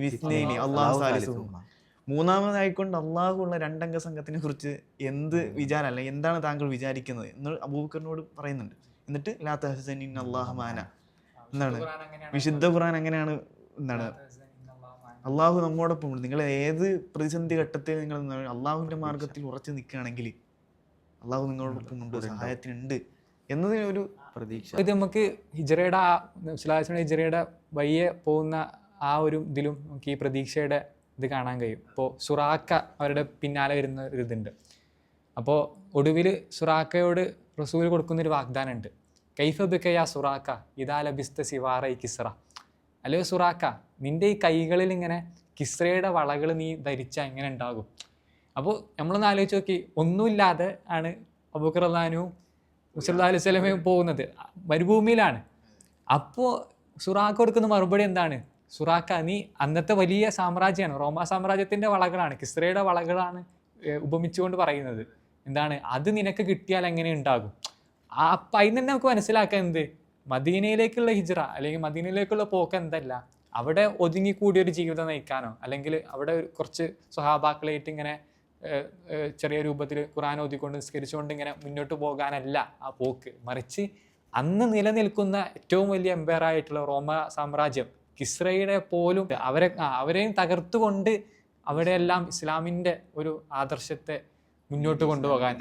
ബിസ്നൈനി അല്ലാഹു സാലിസുഹുമാ, മൂന്നാമതായിക്കൊണ്ട് അള്ളാഹു ഉള്ള 2 അംഗ സംഘത്തിനെ കുറിച്ച് എന്ത് വിചാരമല്ല, എന്താണ് താങ്കൾ വിചാരിക്കുന്നത് എന്ന് അബൂബക്കറിനോട് പറയുന്നുണ്ട്. എന്നിട്ട് ലാ തഹ്സൻ ഇന്നല്ലാഹ മാന, വിശുദ്ധ ഖുർആൻ അങ്ങനെയാണ് അള്ളാഹു നമ്മോടൊപ്പം ഉണ്ട്. നിങ്ങൾ ഏത് പ്രതിസന്ധി ഘട്ടത്തിൽ നിങ്ങൾ അള്ളാഹുവിൻ്റെ മാർഗത്തിൽ ഉറച്ചു നിൽക്കുകയാണെങ്കിൽ അള്ളാഹു നിങ്ങളോടൊപ്പം ഉണ്ട്, സഹായത്തിനുണ്ട് എന്നതിനൊരു പ്രതീക്ഷ. ഇത് നമുക്ക് ഹിജറയുടെ ഹിജറയുടെ വയ്യെ പോകുന്ന ആ ഒരു ഇതിലും നമുക്ക് ഈ പ്രതീക്ഷയുടെ ഇത് കാണാൻ കഴിയും. ഇപ്പോൾ സുറാക്ക അവരുടെ പിന്നാലെ വരുന്ന ഒരു ഇതുണ്ട്. അപ്പോൾ ഒടുവിൽ സുറാക്കയോട് റസൂൽ കൊടുക്കുന്നൊരു വാഗ്ദാനം ഉണ്ട്. കൈഫ ബിക്കയാ സുറാക്ക ഇതാ ലബിസ്ത സിവാറ ഈ കിസ്റ. അല്ലയോ സുറാക്ക, നിൻ്റെ ഈ കൈകളിൽ ഇങ്ങനെ കിസ്രയുടെ വളകൾ നീ ധരിച്ചാൽ എങ്ങനെ ഉണ്ടാകും? അപ്പോൾ നമ്മളൊന്ന് ആലോചിച്ച് നോക്കി, ഒന്നുമില്ലാതെ ആണ് അബൂബക്കർ റളിയല്ലാഹു സല്ലല്ലാഹു അലൈഹി വസല്ലമയും പോകുന്നത്, മരുഭൂമിയിലാണ്. അപ്പോൾ സുറാക്ക കൊടുക്കുന്ന മറുപടി എന്താണ്? സുറാക്ക, നീ അന്നത്തെ വലിയ സാമ്രാജ്യമാണ്, റോമാ സാമ്രാജ്യത്തിൻ്റെ വളകളാണ്, കിസ്രയുടെ വളകളാണ് ഉപമിച്ചുകൊണ്ട് പറയുന്നത്. എന്താണ് അത് നിനക്ക് കിട്ടിയാൽ എങ്ങനെ ഉണ്ടാകും? അപ്പം അതിന് തന്നെ നമുക്ക് മനസ്സിലാക്കാം എന്ത്, മദീനയിലേക്കുള്ള ഹിജ്റ അല്ലെങ്കിൽ മദീനയിലേക്കുള്ള പോക്ക് എന്തല്ല, അവിടെ ഒതുങ്ങിക്കൂടിയൊരു ജീവിതം നയിക്കാനോ അല്ലെങ്കിൽ അവിടെ കുറച്ച് സ്വഹാബാക്കളായിട്ട് ഇങ്ങനെ ചെറിയ രൂപത്തിൽ ഖുർആൻ ഓതിക്കൊണ്ട് നിസ്കരിച്ചുകൊണ്ട് ഇങ്ങനെ മുന്നോട്ട് പോകാനല്ല ആ പോക്ക്. മറിച്ച് അന്ന് നിലനിൽക്കുന്ന ഏറ്റവും വലിയ എംപയർ ആയിട്ടുള്ള റോമ സാമ്രാജ്യം, കിസ്രയുടെ പോലും അവരെയും തകർത്തുകൊണ്ട് അവിടെയെല്ലാം ഇസ്ലാമിൻ്റെ ഒരു ആദർശത്തെ മുന്നോട്ട് കൊണ്ടുപോകാൻ,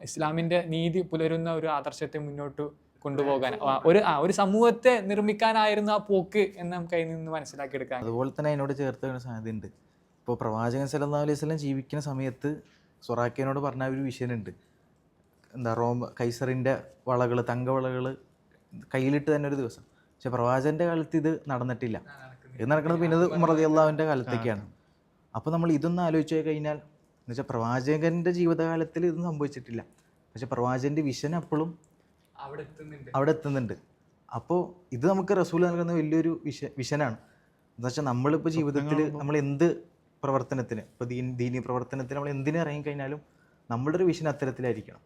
ഇസ്ലാമിൻ്റെ നീതി പുലരുന്ന ഒരു ആദർശത്തെ മുന്നോട്ട് കൊണ്ടുപോകാൻ, ഒരു സമൂഹത്തെ നിർമ്മിക്കാനായിരുന്നു ആ പോക്ക് എന്ന് നമുക്ക് അതിൽ നിന്ന് മനസ്സിലാക്കിയെടുക്കാം. അതുപോലെ തന്നെ അതിനോട് ചേർത്ത് വരുന്ന സാധ്യതയുണ്ട്. ഇപ്പോൾ പ്രവാചകൻ സല്ലല്ലാഹു അലൈഹി വസല്ലം ജീവിക്കുന്ന സമയത്ത് സൊറാക്കയോട് പറഞ്ഞ ഒരു വിഷയമുണ്ട്. എന്താ, കൈസറിൻ്റെ വളകൾ, തങ്കവളകൾ കയ്യിലിട്ട് തന്നെ ഒരു ദിവസം. പക്ഷെ പ്രവാചകൻ്റെ കാലത്ത് ഇത് നടന്നിട്ടില്ല. ഇത് നടക്കുന്നത് പിന്നെ ഉമർ റളിയല്ലാഹുവിൻ്റെ കാലത്തേക്കാണ്. അപ്പോൾ നമ്മൾ ഇതൊന്ന് ആലോചിച്ച് കഴിഞ്ഞാൽ, എന്ന് വെച്ചാൽ പ്രവാചകൻ്റെ ജീവിതകാലത്തിൽ ഇതൊന്നും സംഭവിച്ചിട്ടില്ല. പക്ഷെ പ്രവാചകൻ്റെ വിഷൻ അപ്പോഴും അവിടെ എത്തുന്നുണ്ട്. അപ്പോൾ ഇത് നമുക്ക് റസൂൽ നൽകുന്ന വലിയൊരു വിഷനാണ്. എന്ന് വെച്ചാൽ നമ്മളിപ്പോൾ ജീവിതത്തിൽ നമ്മൾ എന്ത് പ്രവർത്തനത്തിന്, ഇപ്പോൾ ദീനി പ്രവർത്തനത്തിന് നമ്മൾ എന്തിനു ഇറങ്ങിക്കഴിഞ്ഞാലും നമ്മളുടെ ഒരു വിഷൻ അത്തരത്തിലായിരിക്കണം.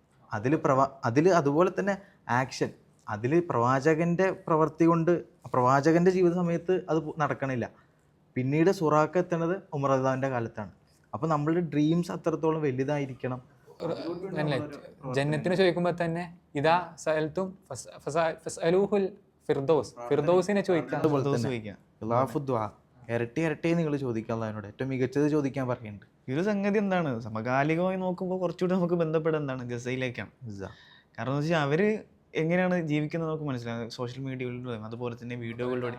അതിൽ അതുപോലെ തന്നെ ആക്ഷൻ, അതിൽ പ്രവാചകൻ്റെ പ്രവൃത്തി കൊണ്ട് പ്രവാചകൻ്റെ ജീവിത സമയത്ത് അത് നടക്കണില്ല. പിന്നീട് സുറാക്ക എത്തുന്നത് ഉമർ റളിയല്ലാഹുവിൻ്റെ കാലത്താണ്. അപ്പോൾ നമ്മളുടെ ഡ്രീംസ് അത്രത്തോളം വലുതായിരിക്കണം. ജന്നത്തിനെ ചോദിക്കുമ്പോൾ തന്നെ ഇതാ സഅൽതും ഫസ്അലൂഹുൽ ഫിർദൗസ്, ഫിർദൗസിനെ ചോദിക്കാം. ഇരട്ടി ഇരട്ടി നിങ്ങൾ ചോദിക്കാൻ അതിനോട് ഏറ്റവും മികച്ചത് ചോദിക്കാൻ പറയുന്നുണ്ട്. ഈ ഒരു സംഗതി എന്താണ്, സമകാലികമായി നോക്കുമ്പോൾ കുറച്ചുകൂടി നമുക്ക് ബന്ധപ്പെട്ട എന്താണ് ഗസയിലേക്കാണ്. കാരണം എന്ന് വെച്ചാൽ അവർ എങ്ങനെയാണ് ജീവിക്കുന്നത് നമുക്ക് മനസ്സിലാകും. സോഷ്യൽ മീഡിയകളിലൂടെ അതുപോലെ തന്നെ വീഡിയോകളിലൂടെ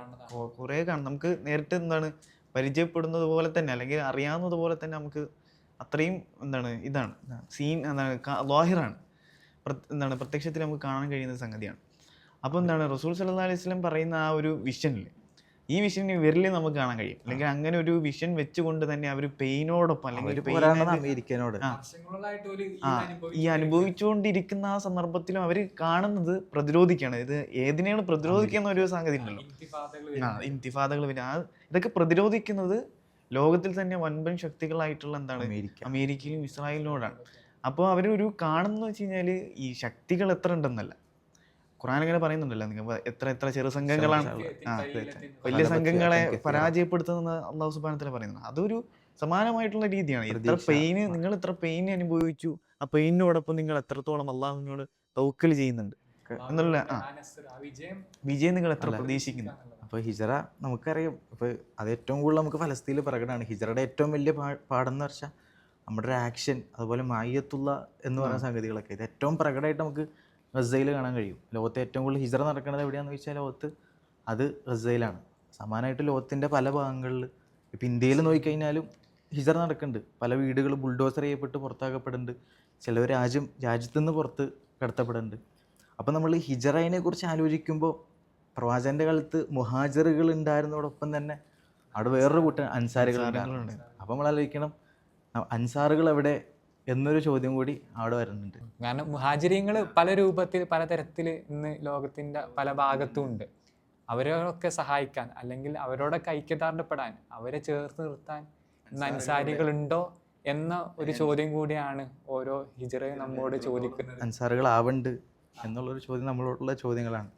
കുറേ കാണും. നമുക്ക് നേരിട്ട് എന്താണ് പരിചയപ്പെടുന്നത് പോലെ തന്നെ അല്ലെങ്കിൽ അറിയാവുന്നത് പോലെ തന്നെ നമുക്ക് അത്രയും എന്താണ് ഇതാണ് സീൻ, എന്താണ് ലാഹിറാണ്, എന്താണ് പ്രത്യക്ഷത്തിൽ നമുക്ക് കാണാൻ കഴിയുന്ന സംഗതിയാണ്. അപ്പോൾ എന്താണ് റസൂൽ സല്ലല്ലാഹു അലൈഹി വസല്ലം പറയുന്ന ആ ഒരു വിഷനിൽ, ഈ വിഷൻ ഇവരിൽ നമുക്ക് കാണാൻ കഴിയും. അല്ലെങ്കിൽ അങ്ങനെ ഒരു വിഷൻ വെച്ചുകൊണ്ട് തന്നെ അവർ പെയിനോടൊപ്പം അല്ലെങ്കിൽ ഈ അനുഭവിച്ചുകൊണ്ടിരിക്കുന്ന ആ സന്ദർഭത്തിലും അവർ കാണുന്നത് പ്രതിരോധിക്കുകയാണ്. ഇത് ഏതിനെയാണ് പ്രതിരോധിക്കുന്ന ഒരു സംഗതി ഉണ്ടല്ലോ, ഇന്തിഫാദകൾ പിന്നെ ഇതൊക്കെ പ്രതിരോധിക്കുന്നത് ലോകത്തിൽ തന്നെ വൻപൻ ശക്തികളായിട്ടുള്ള എന്താണ് അമേരിക്കയിലും ഇസ്രായേലിനോടാണ്. അപ്പോൾ അവരൊരു കാണുന്നത് വെച്ച് കഴിഞ്ഞാൽ ഈ ശക്തികൾ എത്ര ഉണ്ടെന്നല്ല, ഖുർആൻ ഇങ്ങനെ പറയുന്നുണ്ടല്ലോ, നിങ്ങൾ എത്ര ചെറു സംഘങ്ങളാണ് വലിയ സംഘങ്ങളെ പരാജയപ്പെടുത്തുന്ന അല്ലാഹു സുബ്ഹാനഹു വ തആല പറയുന്നത്. അതൊരു സമാനമായിട്ടുള്ള രീതിയാണ്. നിങ്ങൾ എത്ര പെയിൻ അനുഭവിച്ചു, ആ പെയിനോടൊപ്പം നിങ്ങൾ എത്രത്തോളം അള്ളാഹുവിനോട് തവക്കൽ ചെയ്യുന്നുണ്ട് എന്നുള്ള വിജയം നിങ്ങൾ എത്ര പ്രതീക്ഷിക്കുന്നു. അപ്പോൾ ഹിജറ നമുക്കറിയാം, ഇപ്പോൾ അത് ഏറ്റവും കൂടുതൽ നമുക്ക് ഫലസ്തീനിൽ പ്രകടമാണ്. ഹിജറയുടെ ഏറ്റവും വലിയ പാഠം വെച്ചാൽ നമ്മുടെ ഒരു ആക്ഷൻ, അതുപോലെ മായ്യത്തുള്ള എന്ന് പറയുന്ന സംഗതികളൊക്കെ ഇത് ഏറ്റവും പ്രകടമായിട്ട് നമുക്ക് ഗസയിൽ കാണാൻ കഴിയും. ലോകത്തെ ഏറ്റവും കൂടുതൽ ഹിജറ നടക്കുന്നത് എവിടെയാണെന്ന് ചോദിച്ചാൽ ലോകത്ത് അത് ഗസയിലാണ്. സമാനമായിട്ട് ലോകത്തിൻ്റെ പല ഭാഗങ്ങളിൽ, ഇപ്പോൾ ഇന്ത്യയിൽ നോക്കിക്കഴിഞ്ഞാലും ഹിജറ നടക്കുന്നുണ്ട്. പല വീടുകൾ ബുൾഡോസർ ചെയ്യപ്പെട്ട് പുറത്താക്കപ്പെടുന്നുണ്ട്. ചിലവർ രാജ്യത്തു നിന്ന് പുറത്ത് കടത്തപ്പെടുന്നുണ്ട്. അപ്പോൾ നമ്മൾ ഹിജറയെ കുറിച്ച് ആലോചിക്കുമ്പോൾ പ്രവാചകൻ്റെ കാലത്ത് മുഹാജിറുകൾ ഉണ്ടായിരുന്നതോടൊപ്പം തന്നെ അവിടെ വേറൊരു കൂട്ടം അൻസാറുകളുണ്ട്. അപ്പോൾ നമ്മൾ ആലോചിക്കണം അൻസാറുകൾ എവിടെ എന്നൊരു ചോദ്യം കൂടി അവിടെ വരുന്നുണ്ട്. കാരണം മുഹാജിരിങ്ങൾ പല രൂപത്തിൽ പലതരത്തിൽ ഇന്ന് ലോകത്തിൻ്റെ പല ഭാഗത്തും ഉണ്ട്. അവരൊക്കെ സഹായിക്കാൻ അല്ലെങ്കിൽ അവരോടൊക്കെ ഐക്യദാർഢ്യപ്പെടാൻ, അവരെ ചേർത്ത് നിർത്താൻ ഇന്ന് അൻസാരികളുണ്ടോ എന്ന ഒരു ചോദ്യം കൂടിയാണ് ഓരോ ഹിജറയും നമ്മോട് ചോദിക്കുന്നത്. അൻസാറുകൾ ആവുന്നുണ്ട് എന്നുള്ളൊരു ചോദ്യം നമ്മളോടുള്ള ചോദ്യങ്ങളാണ്.